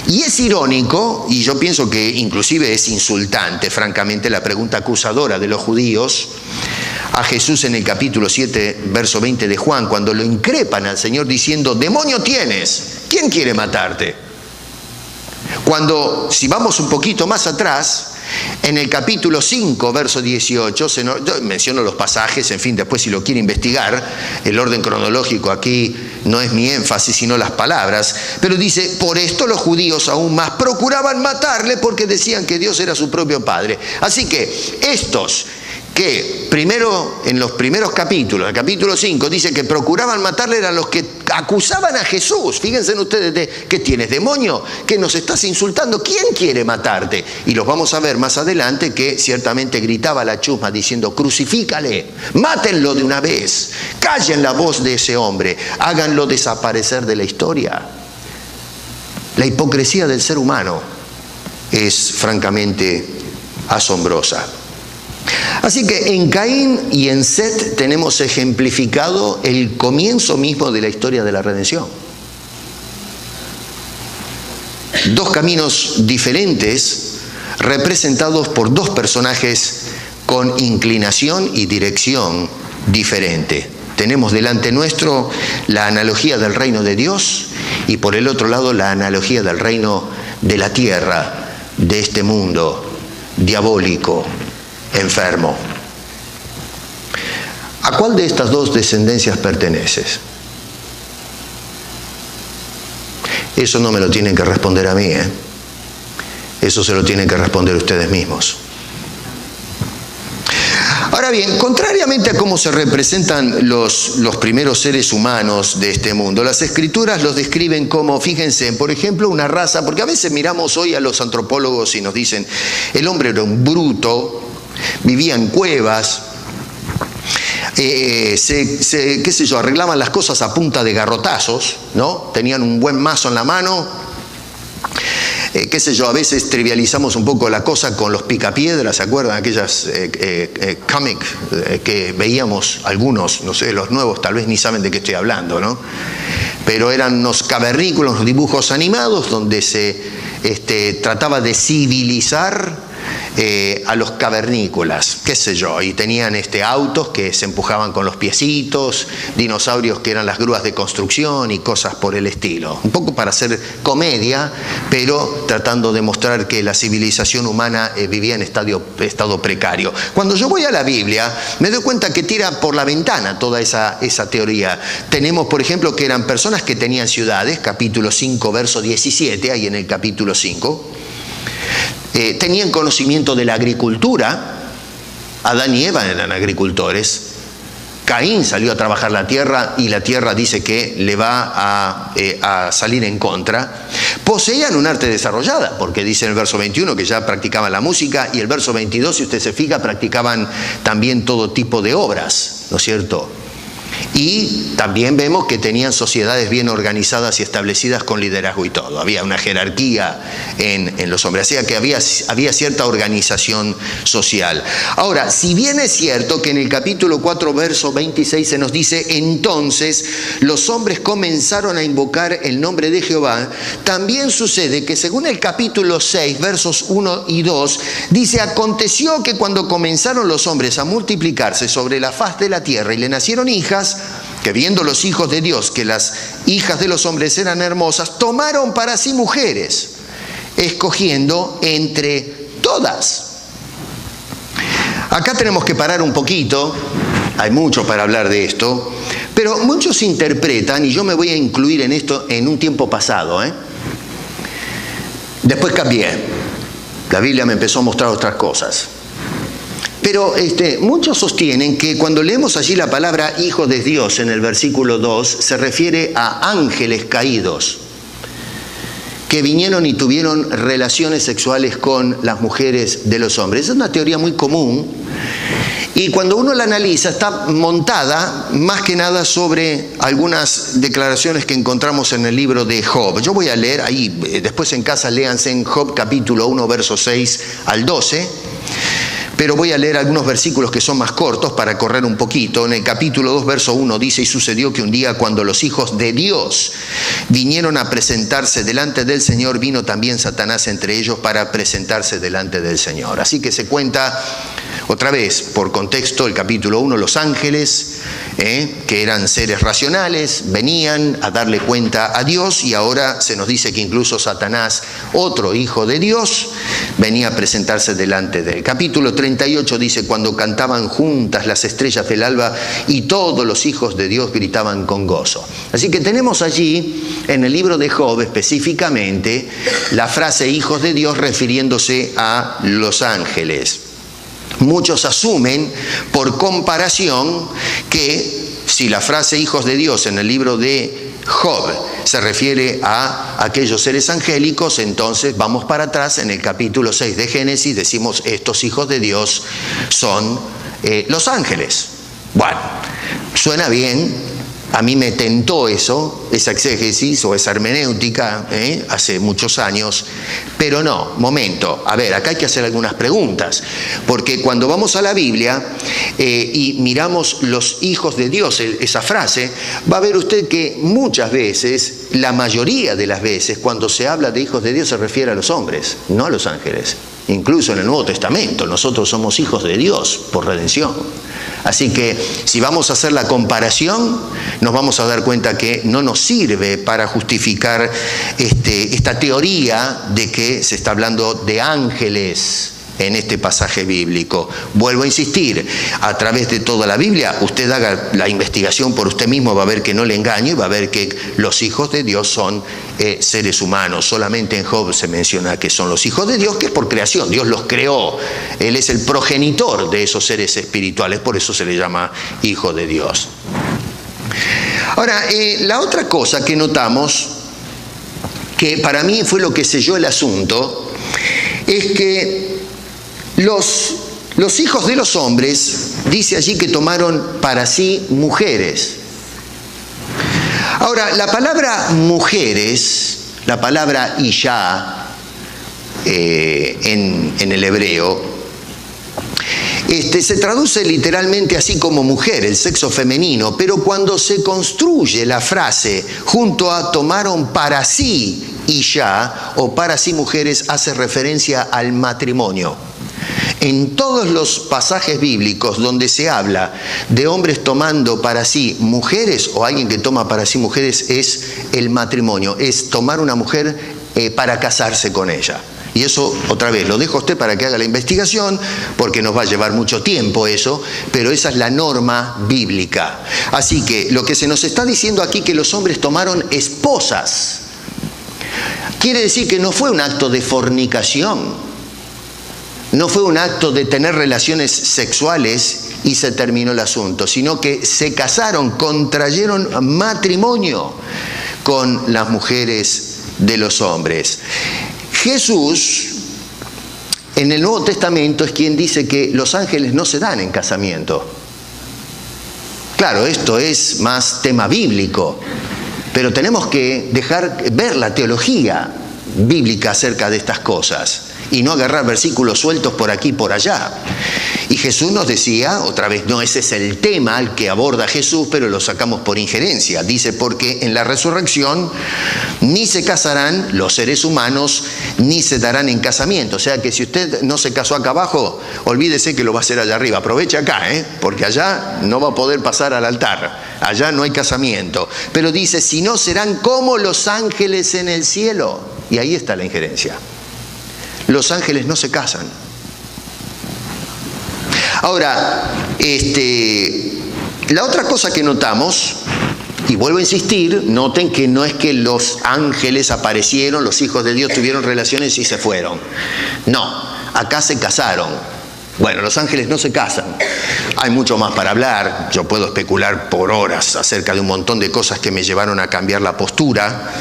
A: Y es irónico, y yo pienso que inclusive es insultante, francamente, la pregunta acusadora de los judíos a Jesús en el capítulo 7, verso 20 de Juan, cuando lo increpan al Señor diciendo: demonio tienes, ¿quién quiere matarte? Cuando, si vamos un poquito más atrás, en el capítulo 5, verso 18, yo menciono los pasajes, en fin, después si lo quiere investigar, el orden cronológico aquí no es mi énfasis, sino las palabras, pero dice: por esto los judíos aún más procuraban matarle, porque decían que Dios era su propio Padre. Así que estos que primero, en los primeros capítulos, en el capítulo 5, dice que procuraban matarle, eran los que acusaban a Jesús. Fíjense ustedes, ¿qué tienes, demonio? ¿Que nos estás insultando? ¿Quién quiere matarte? Y los vamos a ver más adelante que ciertamente gritaba la chusma diciendo: crucifícale, mátenlo de una vez, callen la voz de ese hombre, háganlo desaparecer de la historia. La hipocresía del ser humano es francamente asombrosa. Así que en Caín y en Set tenemos ejemplificado el comienzo mismo de la historia de la redención. Dos caminos diferentes representados por dos personajes con inclinación y dirección diferente. Tenemos delante nuestro la analogía del reino de Dios y por el otro lado la analogía del reino de la tierra, de este mundo diabólico, enfermo. ¿A cuál de estas dos descendencias perteneces? Eso no me lo tienen que responder a mí, ¿eh? Eso se lo tienen que responder ustedes mismos. Ahora bien, contrariamente a cómo se representan los primeros seres humanos de este mundo, las Escrituras los describen como, fíjense, por ejemplo, una raza, porque a veces miramos hoy a los antropólogos y nos dicen: el hombre era un bruto, vivía en cuevas, qué sé yo, arreglaban las cosas a punta de garrotazos, ¿no? Tenían un buen mazo en la mano, qué sé yo, a veces trivializamos un poco la cosa con los picapiedras, ¿se acuerdan? Aquellas cómics que veíamos algunos, no sé, los nuevos tal vez ni saben de qué estoy hablando, ¿no? Pero eran unos cavernícolas, unos dibujos animados donde se trataba de civilizar a los cavernícolas, qué sé yo, y tenían autos que se empujaban con los piecitos, dinosaurios que eran las grúas de construcción y cosas por el estilo. Un poco para hacer comedia, pero tratando de mostrar que la civilización humana vivía en estado precario. Cuando yo voy a la Biblia, me doy cuenta que tira por la ventana toda esa teoría. Tenemos, por ejemplo, que eran personas que tenían ciudades, capítulo 5, verso 17, ahí en el capítulo 5. Tenían conocimiento de la agricultura. Adán y Eva eran agricultores. Caín salió a trabajar la tierra y la tierra dice que le va a salir en contra. Poseían un arte desarrollada, porque dice en el verso 21 que ya practicaban la música, y el verso 22, si usted se fija, practicaban también todo tipo de obras, ¿no es cierto? Y también vemos que tenían sociedades bien organizadas y establecidas con liderazgo y todo. Había una jerarquía en los hombres, o sea que había cierta organización social. Ahora, si bien es cierto que en el capítulo 4, verso 26 se nos dice, entonces los hombres comenzaron a invocar el nombre de Jehová, también sucede que según el capítulo 6, versos 1 y 2, dice, aconteció que cuando comenzaron los hombres a multiplicarse sobre la faz de la tierra y le nacieron hijas, que viendo los hijos de Dios que las hijas de los hombres eran hermosas, tomaron para sí mujeres, escogiendo entre todas. Acá tenemos que parar un poquito, hay mucho para hablar de esto, pero muchos interpretan, y yo me voy a incluir en esto en un tiempo pasado, Después cambié, la Biblia me empezó a mostrar otras cosas. Pero muchos sostienen que cuando leemos allí la palabra hijos de Dios en el versículo 2, se refiere a ángeles caídos que vinieron y tuvieron relaciones sexuales con las mujeres de los hombres. Es una teoría muy común y cuando uno la analiza está montada más que nada sobre algunas declaraciones que encontramos en el libro de Job. Yo voy a leer ahí, después en casa léanse en Job capítulo 1, versos 6 al 12. Pero voy a leer algunos versículos que son más cortos para correr un poquito. En el capítulo 2, verso 1 dice, y sucedió que un día cuando los hijos de Dios vinieron a presentarse delante del Señor, vino también Satanás entre ellos para presentarse delante del Señor. Así que se cuenta otra vez, por contexto, el capítulo 1, los ángeles, que eran seres racionales, venían a darle cuenta a Dios y ahora se nos dice que incluso Satanás, otro hijo de Dios, venía a presentarse delante de él. Capítulo 38 dice, cuando cantaban juntas las estrellas del alba y todos los hijos de Dios gritaban con gozo. Así que tenemos allí, en el libro de Job específicamente, la frase hijos de Dios refiriéndose a los ángeles. Muchos asumen, por comparación, que si la frase hijos de Dios en el libro de Job se refiere a aquellos seres angélicos, entonces vamos para atrás en el capítulo 6 de Génesis, decimos estos hijos de Dios son los ángeles. Bueno, suena bien. A mí me tentó eso, esa exégesis o esa hermenéutica, hace muchos años, pero no, momento, a ver, acá hay que hacer algunas preguntas, porque cuando vamos a la Biblia y miramos los hijos de Dios, esa frase, va a ver usted que muchas veces, la mayoría de las veces, cuando se habla de hijos de Dios se refiere a los hombres, no a los ángeles. Incluso en el Nuevo Testamento, nosotros somos hijos de Dios por redención. Así que si vamos a hacer la comparación, nos vamos a dar cuenta que no nos sirve para justificar esta teoría de que se está hablando de ángeles en este pasaje bíblico. Vuelvo a insistir, a través de toda la Biblia, usted haga la investigación por usted mismo, va a ver que no le engaño y va a ver que los hijos de Dios son seres humanos. Solamente en Job se menciona que son los hijos de Dios, que es por creación, Dios los creó, Él es el progenitor de esos seres espirituales, por eso se le llama hijo de Dios. Ahora, la otra cosa que notamos, que para mí fue lo que selló el asunto, es que los hijos de los hombres, dice allí que tomaron para sí mujeres. Ahora, la palabra mujeres, la palabra isha en el hebreo, se traduce literalmente así como mujer, el sexo femenino, pero cuando se construye la frase junto a tomaron para sí isha o para sí mujeres, hace referencia al matrimonio. En todos los pasajes bíblicos donde se habla de hombres tomando para sí mujeres o alguien que toma para sí mujeres, es el matrimonio, es tomar una mujer para casarse con ella. Y eso, otra vez, lo dejo a usted para que haga la investigación, porque nos va a llevar mucho tiempo eso, pero esa es la norma bíblica. Así que lo que se nos está diciendo aquí, que los hombres tomaron esposas, quiere decir que no fue un acto de fornicación. No fue un acto de tener relaciones sexuales y se terminó el asunto, sino que se casaron, contrayeron matrimonio con las mujeres de los hombres. Jesús, en el Nuevo Testamento, es quien dice que los ángeles no se dan en casamiento. Claro, esto es más tema bíblico, pero tenemos que ver la teología bíblica acerca de estas cosas y no agarrar versículos sueltos por aquí y por allá. Y Jesús nos decía, otra vez, no ese es el tema al que aborda Jesús, pero lo sacamos por injerencia. Dice, porque en la resurrección ni se casarán los seres humanos, ni se darán en casamiento. O sea que si usted no se casó acá abajo, olvídese que lo va a hacer allá arriba. Aproveche acá, porque allá no va a poder pasar al altar. Allá no hay casamiento. Pero dice, si no serán como los ángeles en el cielo. Y ahí está la injerencia. Los ángeles no se casan. Ahora, la otra cosa que notamos, y vuelvo a insistir, noten que no es que los ángeles aparecieron, los hijos de Dios tuvieron relaciones y se fueron. No, acá se casaron. Bueno, los ángeles no se casan. Hay mucho más para hablar. Yo puedo especular por horas acerca de un montón de cosas que me llevaron a cambiar la postura.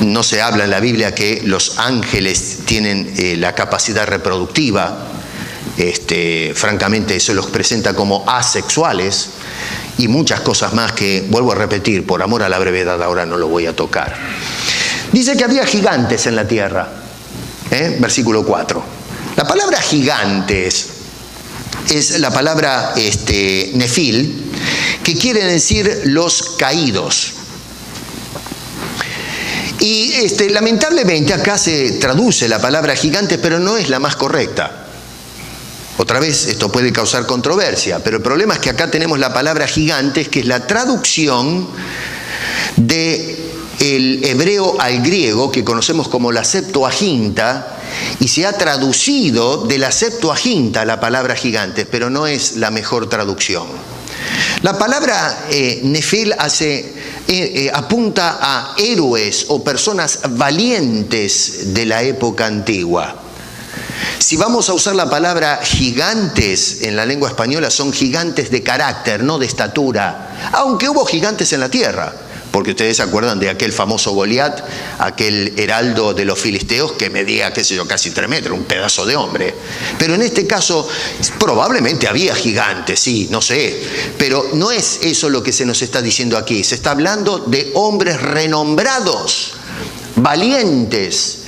A: No se habla en la Biblia que los ángeles tienen la capacidad reproductiva. Francamente se los presenta como asexuales y muchas cosas más que, vuelvo a repetir, por amor a la brevedad ahora no lo voy a tocar. Dice que había gigantes en la tierra, versículo 4. La palabra gigantes es la palabra nefil, que quiere decir los caídos. Y lamentablemente acá se traduce la palabra gigante, pero no es la más correcta. Otra vez, esto puede causar controversia, pero el problema es que acá tenemos la palabra gigantes, que es la traducción del hebreo al griego, que conocemos como la Septuaginta, y se ha traducido de la Septuaginta la palabra gigantes, pero no es la mejor traducción. La palabra nefil apunta a héroes o personas valientes de la época antigua. Si vamos a usar la palabra gigantes en la lengua española, son gigantes de carácter, no de estatura, aunque hubo gigantes en la tierra, porque ustedes se acuerdan de aquel famoso Goliat, aquel heraldo de los filisteos que medía, casi 3 metros, un pedazo de hombre. Pero en este caso, probablemente había gigantes, sí, no sé, pero no es eso lo que se nos está diciendo aquí. Se está hablando de hombres renombrados, valientes.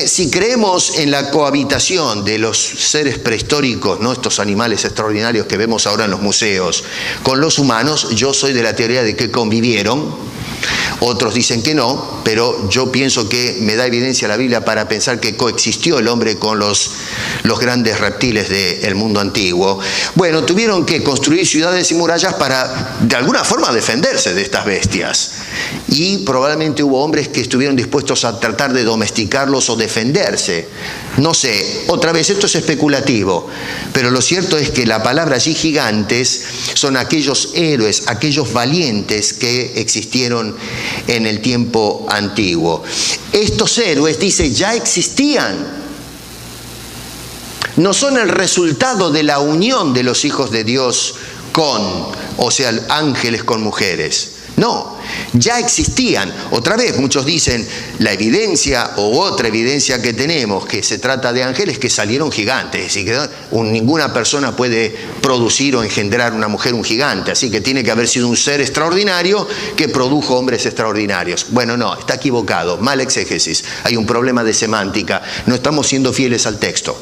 A: Si creemos en la cohabitación de los seres prehistóricos, ¿no?, estos animales extraordinarios que vemos ahora en los museos, con los humanos, yo soy de la teoría de que convivieron. Otros dicen que no, pero yo pienso que me da evidencia la Biblia para pensar que coexistió el hombre con los grandes reptiles del mundo antiguo. Bueno, tuvieron que construir ciudades y murallas para, de alguna forma, defenderse de estas bestias. Y probablemente hubo hombres que estuvieron dispuestos a tratar de domesticarlos o defenderse. No sé, otra vez, esto es especulativo, pero lo cierto es que la palabra allí gigantes son aquellos héroes, aquellos valientes que existieron en el tiempo antiguo. Estos héroes, dice, ya existían. No son el resultado de la unión de los hijos de Dios ángeles con mujeres. No, ya existían. Otra vez, muchos dicen, la evidencia o otra evidencia que tenemos que se trata de ángeles que salieron gigantes. Así que ninguna persona puede producir o engendrar una mujer un gigante. Así que tiene que haber sido un ser extraordinario que produjo hombres extraordinarios. Bueno, no, está equivocado. Mal exégesis. Hay un problema de semántica. No estamos siendo fieles al texto.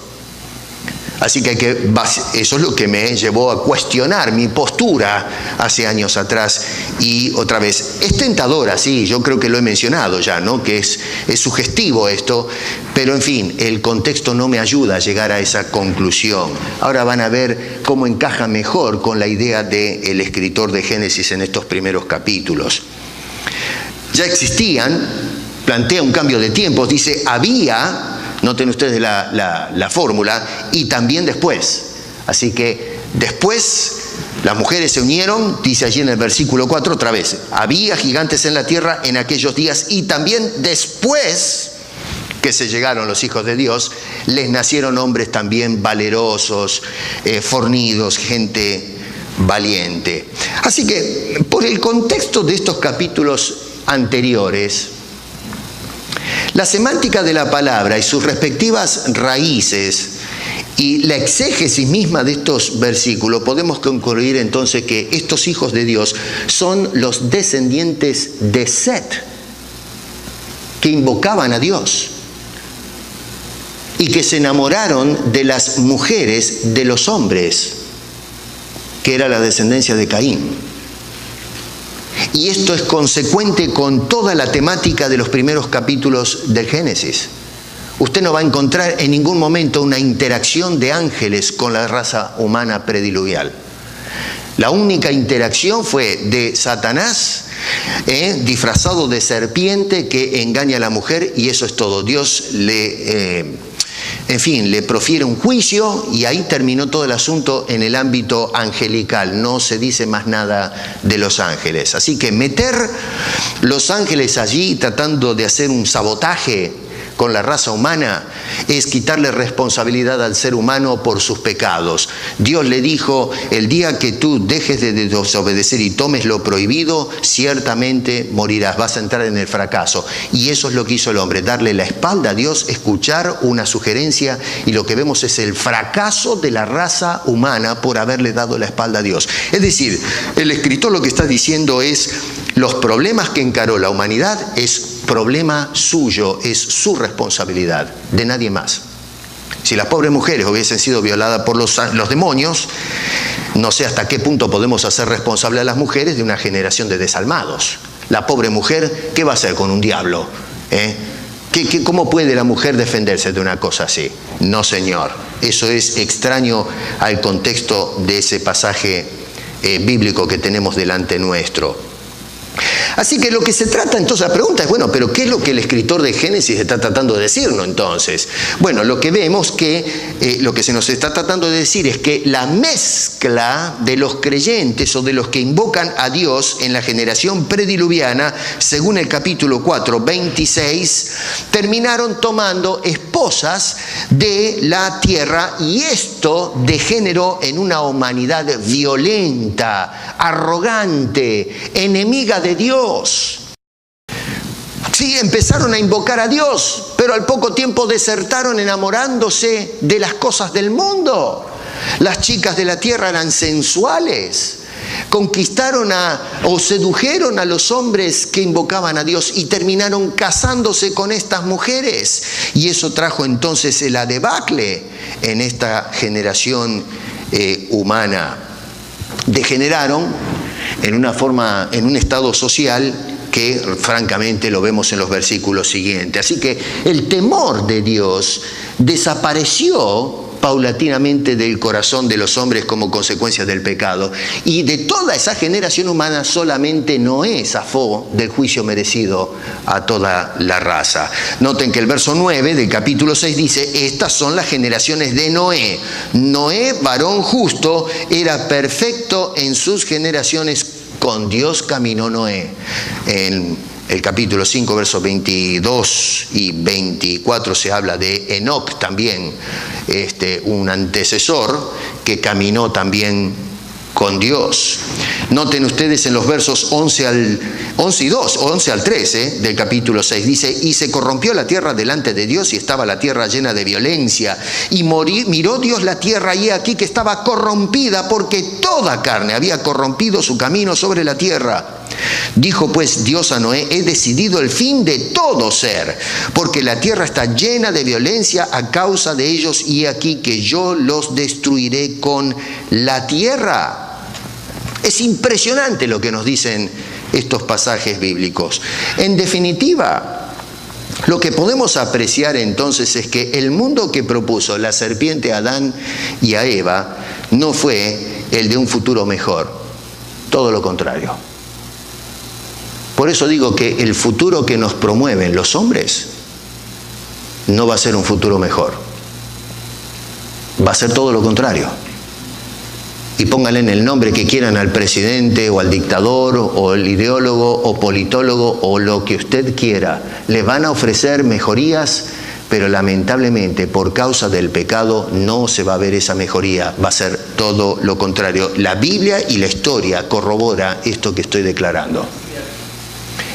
A: Así que eso es lo que me llevó a cuestionar mi postura hace años atrás. Y otra vez, es tentadora, sí, yo creo que lo he mencionado ya, ¿no?, que es sugestivo esto, pero en fin, el contexto no me ayuda a llegar a esa conclusión. Ahora van a ver cómo encaja mejor con la idea del escritor de Génesis en estos primeros capítulos. Ya existían, plantea un cambio de tiempos, dice, había... Noten ustedes la fórmula, y también después. Así que después las mujeres se unieron, dice allí en el versículo 4 otra vez, había gigantes en la tierra en aquellos días, y también después que se llegaron los hijos de Dios, les nacieron hombres también valerosos, fornidos, gente valiente. Así que por el contexto de estos capítulos anteriores, la semántica de la palabra y sus respectivas raíces Y la exégesis misma de estos versículos, podemos concluir entonces que estos hijos de Dios son los descendientes de Set, que invocaban a Dios y que se enamoraron de las mujeres de los hombres, que era la descendencia de Caín. Y esto es consecuente con toda la temática de los primeros capítulos del Génesis. Usted no va a encontrar en ningún momento una interacción de ángeles con la raza humana prediluvial. La única interacción fue de Satanás, disfrazado de serpiente, que engaña a la mujer, y eso es todo. Dios le profiere un juicio y ahí terminó todo el asunto en el ámbito angelical. No se dice más nada de los ángeles. Así que meter los ángeles allí tratando de hacer un sabotaje con la raza humana es quitarle responsabilidad al ser humano por sus pecados. Dios le dijo: el día que tú dejes de desobedecer y tomes lo prohibido, ciertamente morirás, vas a entrar en el fracaso. Y eso es lo que hizo el hombre, darle la espalda a Dios, escuchar una sugerencia, y lo que vemos es el fracaso de la raza humana por haberle dado la espalda a Dios. Es decir, el escritor lo que está diciendo es: los problemas que encaró la humanidad es problema suyo, es su responsabilidad, de nadie más. Si las pobres mujeres hubiesen sido violadas por los demonios, no sé hasta qué punto podemos hacer responsable a las mujeres de una generación de desalmados. La pobre mujer, ¿qué va a hacer con un diablo? ¿Cómo puede la mujer defenderse de una cosa así? No, señor. Eso es extraño al contexto de ese pasaje bíblico que tenemos delante nuestro. Así que lo que se trata entonces, la pregunta es, bueno, pero ¿qué es lo que el escritor de Génesis está tratando de decirnos entonces? Bueno, lo que vemos que lo que se nos está tratando de decir es que la mezcla de los creyentes o de los que invocan a Dios en la generación prediluviana, según el capítulo 4, 26, terminaron tomando esposas de la tierra, y esto degeneró en una humanidad violenta, arrogante, enemiga de Dios. Sí, empezaron a invocar a Dios, pero al poco tiempo desertaron enamorándose de las cosas del mundo. Las chicas de la tierra eran sensuales, conquistaron o sedujeron a los hombres que invocaban a Dios y terminaron casándose con estas mujeres. Y eso trajo entonces la debacle en esta generación humana. Degeneraron en un estado social que francamente lo vemos en los versículos siguientes. Así que el temor de Dios desapareció paulatinamente del corazón de los hombres como consecuencia del pecado. Y de toda esa generación humana solamente Noé zafó del juicio merecido a toda la raza. Noten que el verso 9 del capítulo 6 dice: estas son las generaciones de Noé. Noé, varón justo, era perfecto en sus generaciones. Con Dios caminó Noé. En el capítulo 5, versos 22 y 24 se habla de Enoc también, un antecesor que caminó también con Dios. Noten ustedes en los versos 11 al 13 del capítulo 6, dice: y se corrompió la tierra delante de Dios, y estaba la tierra llena de violencia, y miró Dios la tierra, y he aquí que estaba corrompida, porque toda carne había corrompido su camino sobre la tierra. Dijo pues Dios a Noé: he decidido el fin de todo ser, porque la tierra está llena de violencia a causa de ellos, y he aquí que yo los destruiré con la tierra. Es impresionante lo que nos dicen estos pasajes bíblicos. En definitiva, lo que podemos apreciar entonces es que el mundo que propuso la serpiente a Adán y a Eva no fue el de un futuro mejor, todo lo contrario. Por eso digo que el futuro que nos promueven los hombres no va a ser un futuro mejor, va a ser todo lo contrario. Y pónganle en el nombre que quieran al presidente o al dictador o el ideólogo o politólogo o lo que usted quiera. Le van a ofrecer mejorías, pero lamentablemente por causa del pecado no se va a ver esa mejoría, va a ser todo lo contrario. La Biblia y la historia corrobora esto que estoy declarando.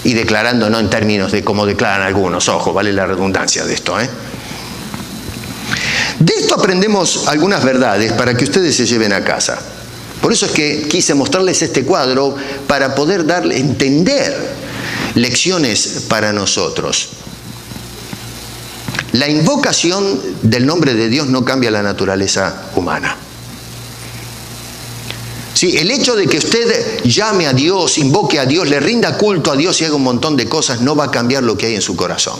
A: Y declarando no en términos de cómo declaran algunos, ojo, vale la redundancia de esto, De esto aprendemos algunas verdades para que ustedes se lleven a casa. Por eso es que quise mostrarles este cuadro para poder entender lecciones para nosotros. La invocación del nombre de Dios no cambia la naturaleza humana. Sí, el hecho de que usted llame a Dios, invoque a Dios, le rinda culto a Dios y haga un montón de cosas, no va a cambiar lo que hay en su corazón.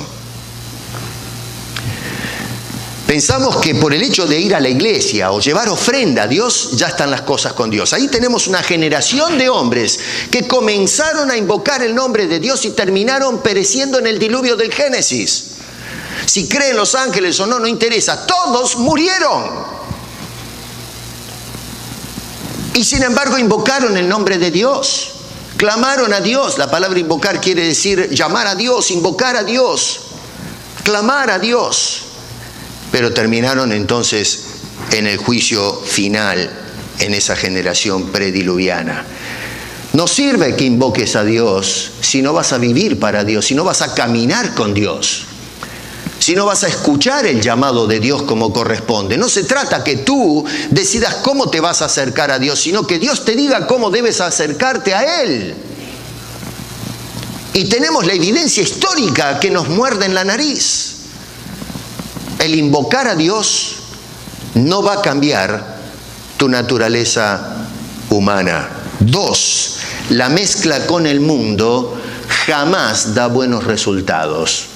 A: Pensamos que por el hecho de ir a la iglesia o llevar ofrenda a Dios, ya están las cosas con Dios. Ahí tenemos una generación de hombres que comenzaron a invocar el nombre de Dios y terminaron pereciendo en el diluvio del Génesis. Si creen los ángeles o no, no interesa. Todos murieron. Y sin embargo invocaron el nombre de Dios. Clamaron a Dios. La palabra invocar quiere decir llamar a Dios, invocar a Dios, clamar a Dios. Pero terminaron entonces en el juicio final en esa generación prediluviana. No sirve que invoques a Dios si no vas a vivir para Dios, si no vas a caminar con Dios, si no vas a escuchar el llamado de Dios como corresponde. No se trata que tú decidas cómo te vas a acercar a Dios, sino que Dios te diga cómo debes acercarte a Él. Y tenemos la evidencia histórica que nos muerde en la nariz. El invocar a Dios no va a cambiar tu naturaleza humana. 2, la mezcla con el mundo jamás da buenos resultados.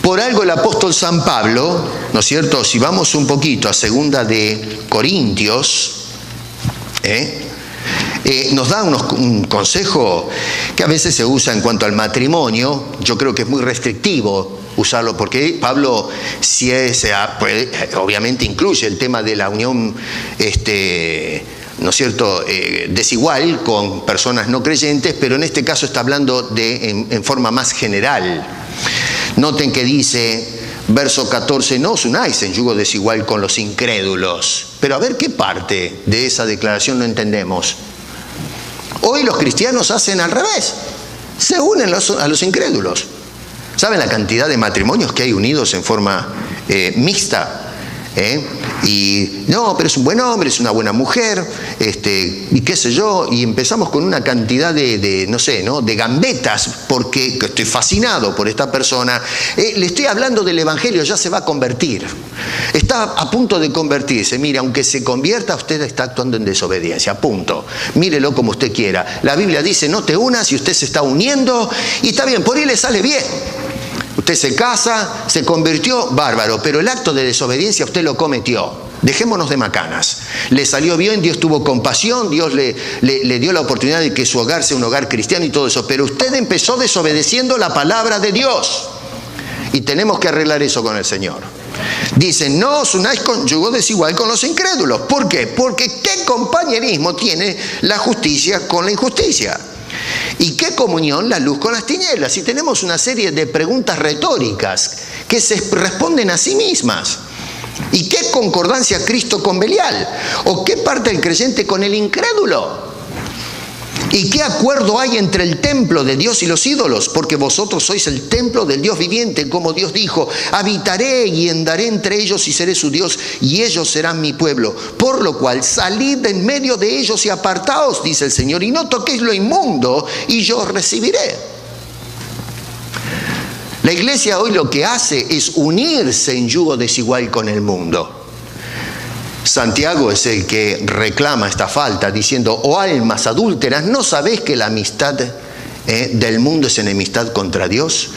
A: Por algo el apóstol San Pablo, ¿no es cierto? Si vamos un poquito a 2 de Corintios, nos da un consejo que a veces se usa en cuanto al matrimonio. Yo creo que es muy restrictivo usarlo porque Pablo obviamente incluye el tema de la unión ¿no es cierto?, desigual con personas no creyentes, pero en este caso está hablando en forma más general. Noten que dice, verso 14, no os unáis en yugo desigual con los incrédulos. Pero a ver qué parte de esa declaración no entendemos. Hoy los cristianos hacen al revés, se unen a los incrédulos. ¿Saben la cantidad de matrimonios que hay unidos en forma mixta? Y no, pero es un buen hombre, es una buena mujer, y qué sé yo, y empezamos con una cantidad de gambetas, porque estoy fascinado por esta persona. Le estoy hablando del evangelio, ya se va a convertir, está a punto de convertirse. Mire, aunque se convierta, usted está actuando en desobediencia, punto. Mírelo como usted quiera. La Biblia dice no te unas, y usted se está uniendo, y está bien, por ahí le sale bien. Usted se casa, se convirtió, bárbaro, pero el acto de desobediencia usted lo cometió. Dejémonos de macanas. Le salió bien, Dios tuvo compasión, Dios le dio la oportunidad de que su hogar sea un hogar cristiano y todo eso, pero usted empezó desobedeciendo la palabra de Dios. Y tenemos que arreglar eso con el Señor. Dice, no os unáis con yugo desigual con los incrédulos. ¿Por qué? Porque ¿qué compañerismo tiene la justicia con la injusticia? ¿Y qué comunión la luz con las tinieblas? Y tenemos una serie de preguntas retóricas que se responden a sí mismas. ¿Y qué concordancia Cristo con Belial? ¿O qué parte del creyente con el incrédulo? ¿Y qué acuerdo hay entre el templo de Dios y los ídolos? Porque vosotros sois el templo del Dios viviente, como Dios dijo, habitaré y andaré entre ellos y seré su Dios, y ellos serán mi pueblo. Por lo cual, salid de en medio de ellos y apartaos, dice el Señor, y no toquéis lo inmundo, y yo os recibiré. La iglesia hoy lo que hace es unirse en yugo desigual con el mundo. Santiago es el que reclama esta falta, diciendo, oh almas adúlteras, ¿no sabéis que la amistad del mundo es enemistad contra Dios?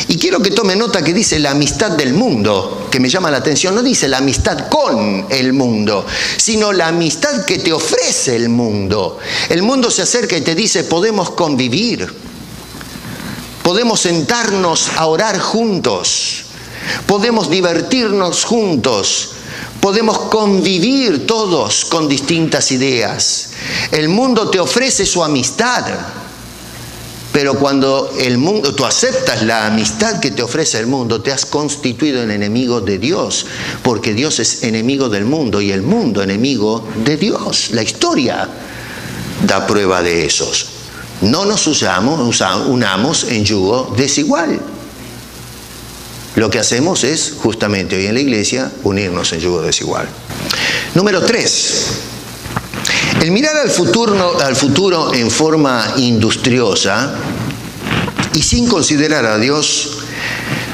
A: Y quiero que tome nota que dice la amistad del mundo, que me llama la atención. No dice la amistad con el mundo, sino la amistad que te ofrece el mundo. El mundo se acerca y te dice, podemos convivir, podemos sentarnos a orar juntos, podemos divertirnos juntos, podemos convivir todos con distintas ideas. El mundo te ofrece su amistad, pero cuando tú aceptas la amistad que te ofrece el mundo, te has constituido en enemigo de Dios, porque Dios es enemigo del mundo y el mundo enemigo de Dios. La historia da prueba de esos. No nos unamos en yugo desigual. Lo que hacemos es, justamente hoy en la iglesia, unirnos en yugo desigual. Número 3. El mirar al futuro en forma industriosa y sin considerar a Dios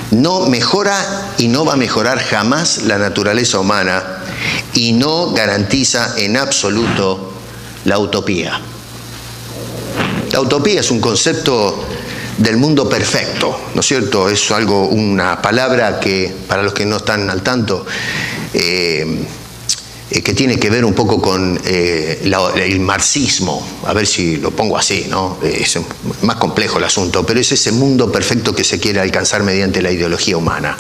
A: no mejora y no va a mejorar jamás la naturaleza humana y no garantiza en absoluto la utopía. La utopía es un concepto del mundo perfecto, ¿no es cierto? Es algo, una palabra que, para los que no están al tanto, que tiene que ver un poco con el marxismo, a ver si lo pongo así, ¿no? Es más complejo el asunto, pero es ese mundo perfecto que se quiere alcanzar mediante la ideología humana.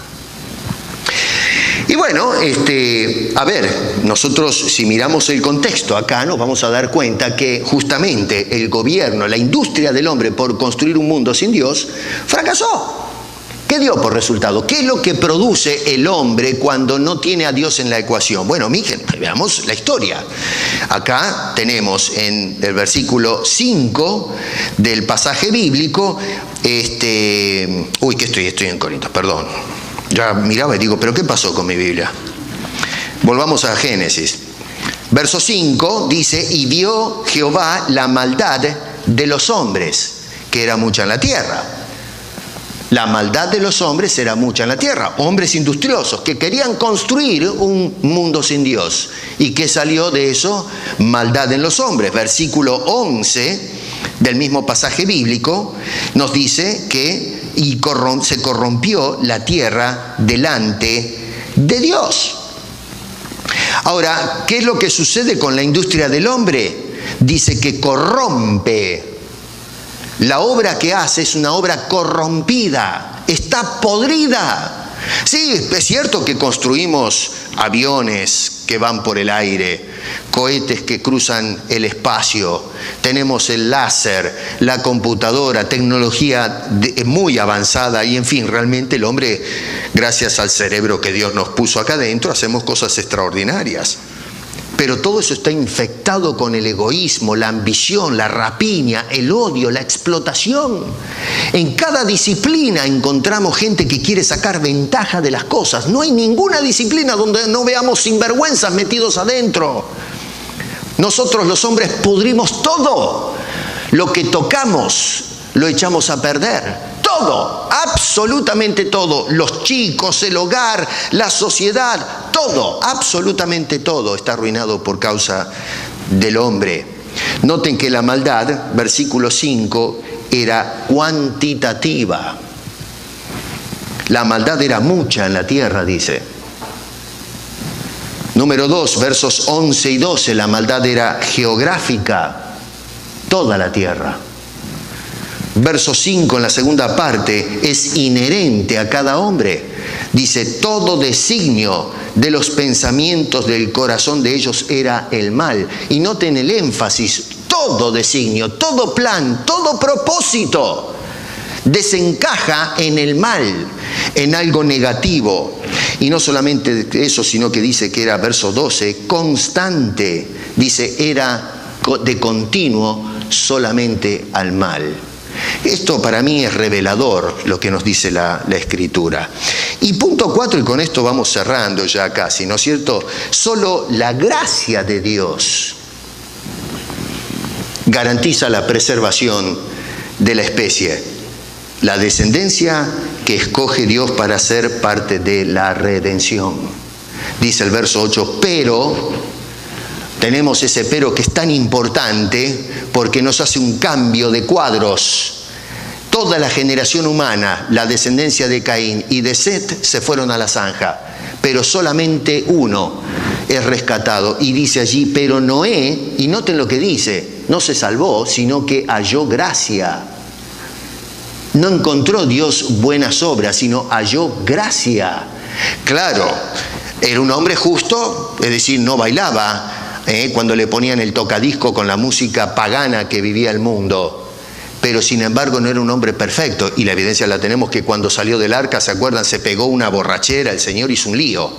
A: Y bueno, a ver, nosotros si miramos el contexto acá nos vamos a dar cuenta que justamente el gobierno, la industria del hombre por construir un mundo sin Dios, fracasó. ¿Qué dio por resultado? ¿Qué es lo que produce el hombre cuando no tiene a Dios en la ecuación? Bueno, miren, veamos la historia. Acá tenemos en el versículo 5 del pasaje bíblico, estoy en Corintios, perdón. Ya miraba y digo, ¿pero qué pasó con mi Biblia? Volvamos a Génesis. Verso 5 dice, y vio Jehová la maldad de los hombres, que era mucha en la tierra. La maldad de los hombres era mucha en la tierra. Hombres industriosos que querían construir un mundo sin Dios. ¿Y qué salió de eso? Maldad en los hombres. Versículo 11 del mismo pasaje bíblico nos dice que se corrompió la tierra delante de Dios. Ahora, ¿qué es lo que sucede con la industria del hombre? Dice que corrompe. La obra que hace es una obra corrompida, está podrida. Sí, es cierto que construimos aviones que van por el aire, cohetes que cruzan el espacio, tenemos el láser, la computadora, tecnología muy avanzada y en fin, realmente el hombre, gracias al cerebro que Dios nos puso acá adentro, hacemos cosas extraordinarias. Pero todo eso está infectado con el egoísmo, la ambición, la rapiña, el odio, la explotación. En cada disciplina encontramos gente que quiere sacar ventaja de las cosas. No hay ninguna disciplina donde no veamos sinvergüenzas metidos adentro. Nosotros los hombres pudrimos todo. Lo que tocamos lo echamos a perder. Todo, absolutamente todo, los chicos, el hogar, la sociedad, todo, absolutamente todo está arruinado por causa del hombre. Noten que la maldad, versículo 5, era cuantitativa. La maldad era mucha en la tierra, dice. Número 2, versos 11 y 12, la maldad era geográfica, toda la tierra. Verso 5 en la segunda parte es inherente a cada hombre. Dice, todo designio de los pensamientos del corazón de ellos era el mal. Y noten el énfasis, todo designio, todo plan, todo propósito desencaja en el mal, en algo negativo. Y no solamente eso, sino que dice que era, verso 12, constante. Dice, era de continuo solamente al mal. Esto para mí es revelador lo que nos dice la Escritura. Y punto 4, y con esto vamos cerrando ya casi, ¿no es cierto? Solo la gracia de Dios garantiza la preservación de la especie, la descendencia que escoge Dios para ser parte de la redención. Dice el verso 8, pero... Tenemos ese pero que es tan importante porque nos hace un cambio de cuadros. Toda la generación humana, la descendencia de Caín y de Set, se fueron a la zanja. Pero solamente uno es rescatado. Y dice allí, pero Noé, y noten lo que dice, no se salvó, sino que halló gracia. No encontró Dios buenas obras, sino halló gracia. Claro, era un hombre justo, es decir, no bailaba. Cuando le ponían el tocadisco con la música pagana que vivía el mundo, pero sin embargo no era un hombre perfecto, y la evidencia la tenemos que cuando salió del arca, ¿se acuerdan? Se pegó una borrachera, el Señor hizo un lío,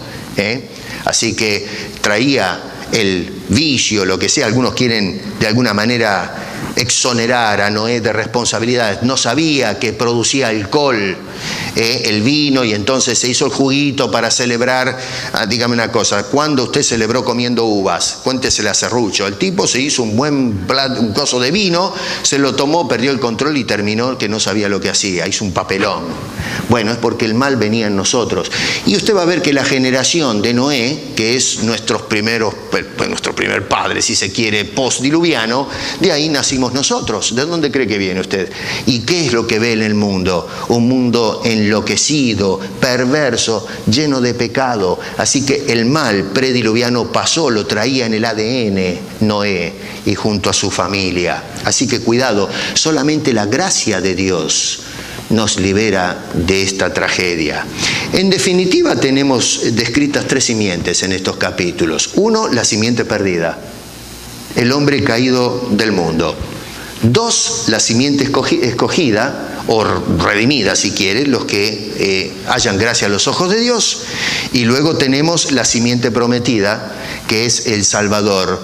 A: así que traía el vicio, lo que sea. Algunos quieren de alguna manera exonerar a Noé de responsabilidades. No sabía que producía alcohol el vino y entonces se hizo el juguito para celebrar. Dígame una cosa, ¿cuándo usted celebró comiendo uvas? Cuéntesele a Serrucho. El tipo se hizo un buen plato, un coso de vino, se lo tomó, perdió el control y terminó que no sabía lo que hacía, hizo un papelón. Bueno, es porque el mal venía en nosotros. Y usted va a ver que la generación de Noé, que es nuestro primer padre, si se quiere, postdiluviano, de ahí nacimos nosotros. ¿De dónde cree que viene usted? ¿Y qué es lo que ve en el mundo? Un mundo enloquecido, perverso, lleno de pecado. Así que el mal prediluviano pasó, lo traía en el ADN Noé y junto a su familia. Así que cuidado, solamente la gracia de Dios nos libera de esta tragedia. En definitiva, tenemos descritas 3 simientes en estos capítulos. 1, la simiente perdida, el hombre caído del mundo. 2, la simiente escogida, o redimida si quiere, los que hallan gracia a los ojos de Dios. Y luego tenemos la simiente prometida, que es el Salvador,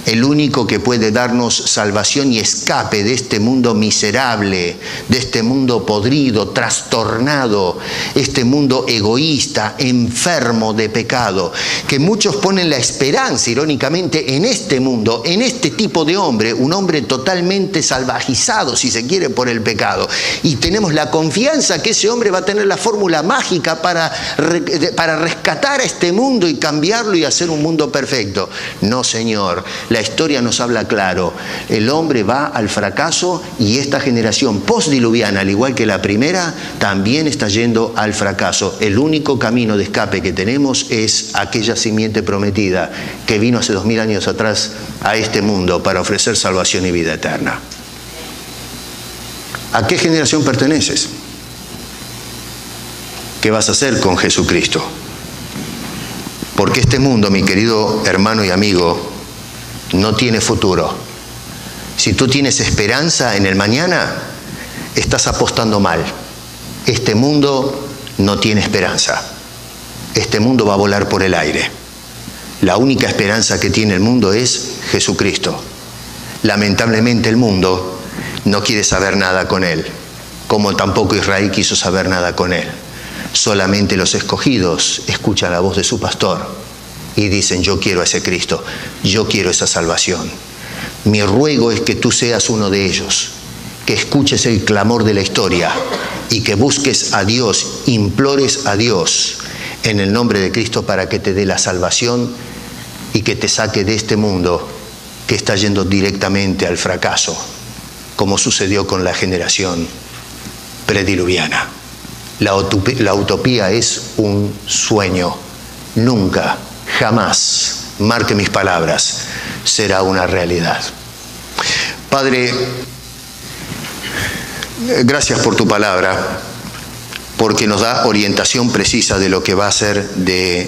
A: el único que puede darnos salvación y escape de este mundo miserable, de este mundo podrido, trastornado, este mundo egoísta, enfermo de pecado, que muchos ponen la esperanza, irónicamente, en este mundo, en este tipo de hombre, un hombre totalmente salvajizado, si se quiere, por el pecado. Y tenemos la confianza que ese hombre va a tener la fórmula mágica para rescatar a este mundo y cambiarlo y hacer un mundo perfecto. No, señor. La historia nos habla claro, el hombre va al fracaso y esta generación postdiluviana, al igual que la primera, también está yendo al fracaso. El único camino de escape que tenemos es aquella simiente prometida que vino hace 2000 años atrás a este mundo para ofrecer salvación y vida eterna. ¿A qué generación perteneces? ¿Qué vas a hacer con Jesucristo? Porque este mundo, mi querido hermano y amigo, no tiene futuro. Si tú tienes esperanza en el mañana, estás apostando mal. Este mundo no tiene esperanza. Este mundo va a volar por el aire. La única esperanza que tiene el mundo es Jesucristo. Lamentablemente el mundo no quiere saber nada con Él, como tampoco Israel quiso saber nada con Él. Solamente los escogidos escuchan la voz de su pastor y dicen: yo quiero a ese Cristo, yo quiero esa salvación. Mi ruego es que tú seas uno de ellos, que escuches el clamor de la historia y que busques a Dios, implores a Dios en el nombre de Cristo para que te dé la salvación y que te saque de este mundo que está yendo directamente al fracaso, como sucedió con la generación prediluviana. La utopía es un sueño, nunca, jamás, marque mis palabras, será una realidad. Padre, gracias por tu palabra, porque nos da orientación precisa de lo que va a ser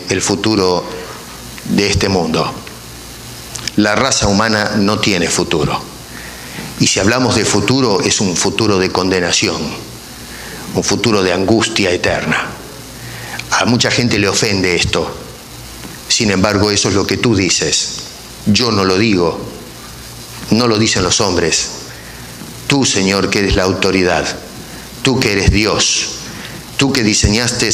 A: el futuro de este mundo. La raza humana no tiene futuro. Y si hablamos de futuro, es un futuro de condenación, un futuro de angustia eterna. A mucha gente le ofende esto. Sin embargo, eso es lo que tú dices. Yo no lo digo. No lo dicen los hombres. Tú, Señor, que eres la autoridad. Tú que eres Dios. Tú que diseñaste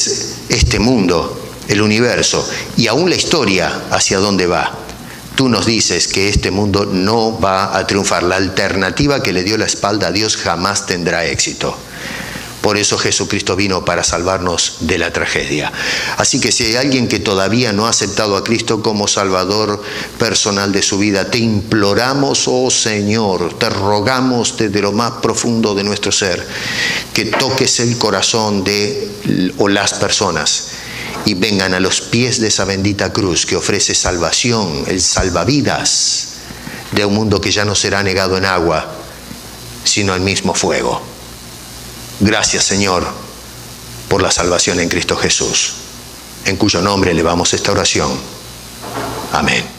A: este mundo, el universo, y aún la historia hacia dónde va. Tú nos dices que este mundo no va a triunfar. La alternativa que le dio la espalda a Dios jamás tendrá éxito. Por eso Jesucristo vino para salvarnos de la tragedia. Así que si hay alguien que todavía no ha aceptado a Cristo como Salvador personal de su vida, te imploramos, oh Señor, te rogamos desde lo más profundo de nuestro ser, que toques el corazón de las personas y vengan a los pies de esa bendita cruz que ofrece salvación, el salvavidas de un mundo que ya no será negado en agua, sino en mismo fuego. Gracias, Señor, por la salvación en Cristo Jesús, en cuyo nombre elevamos esta oración. Amén.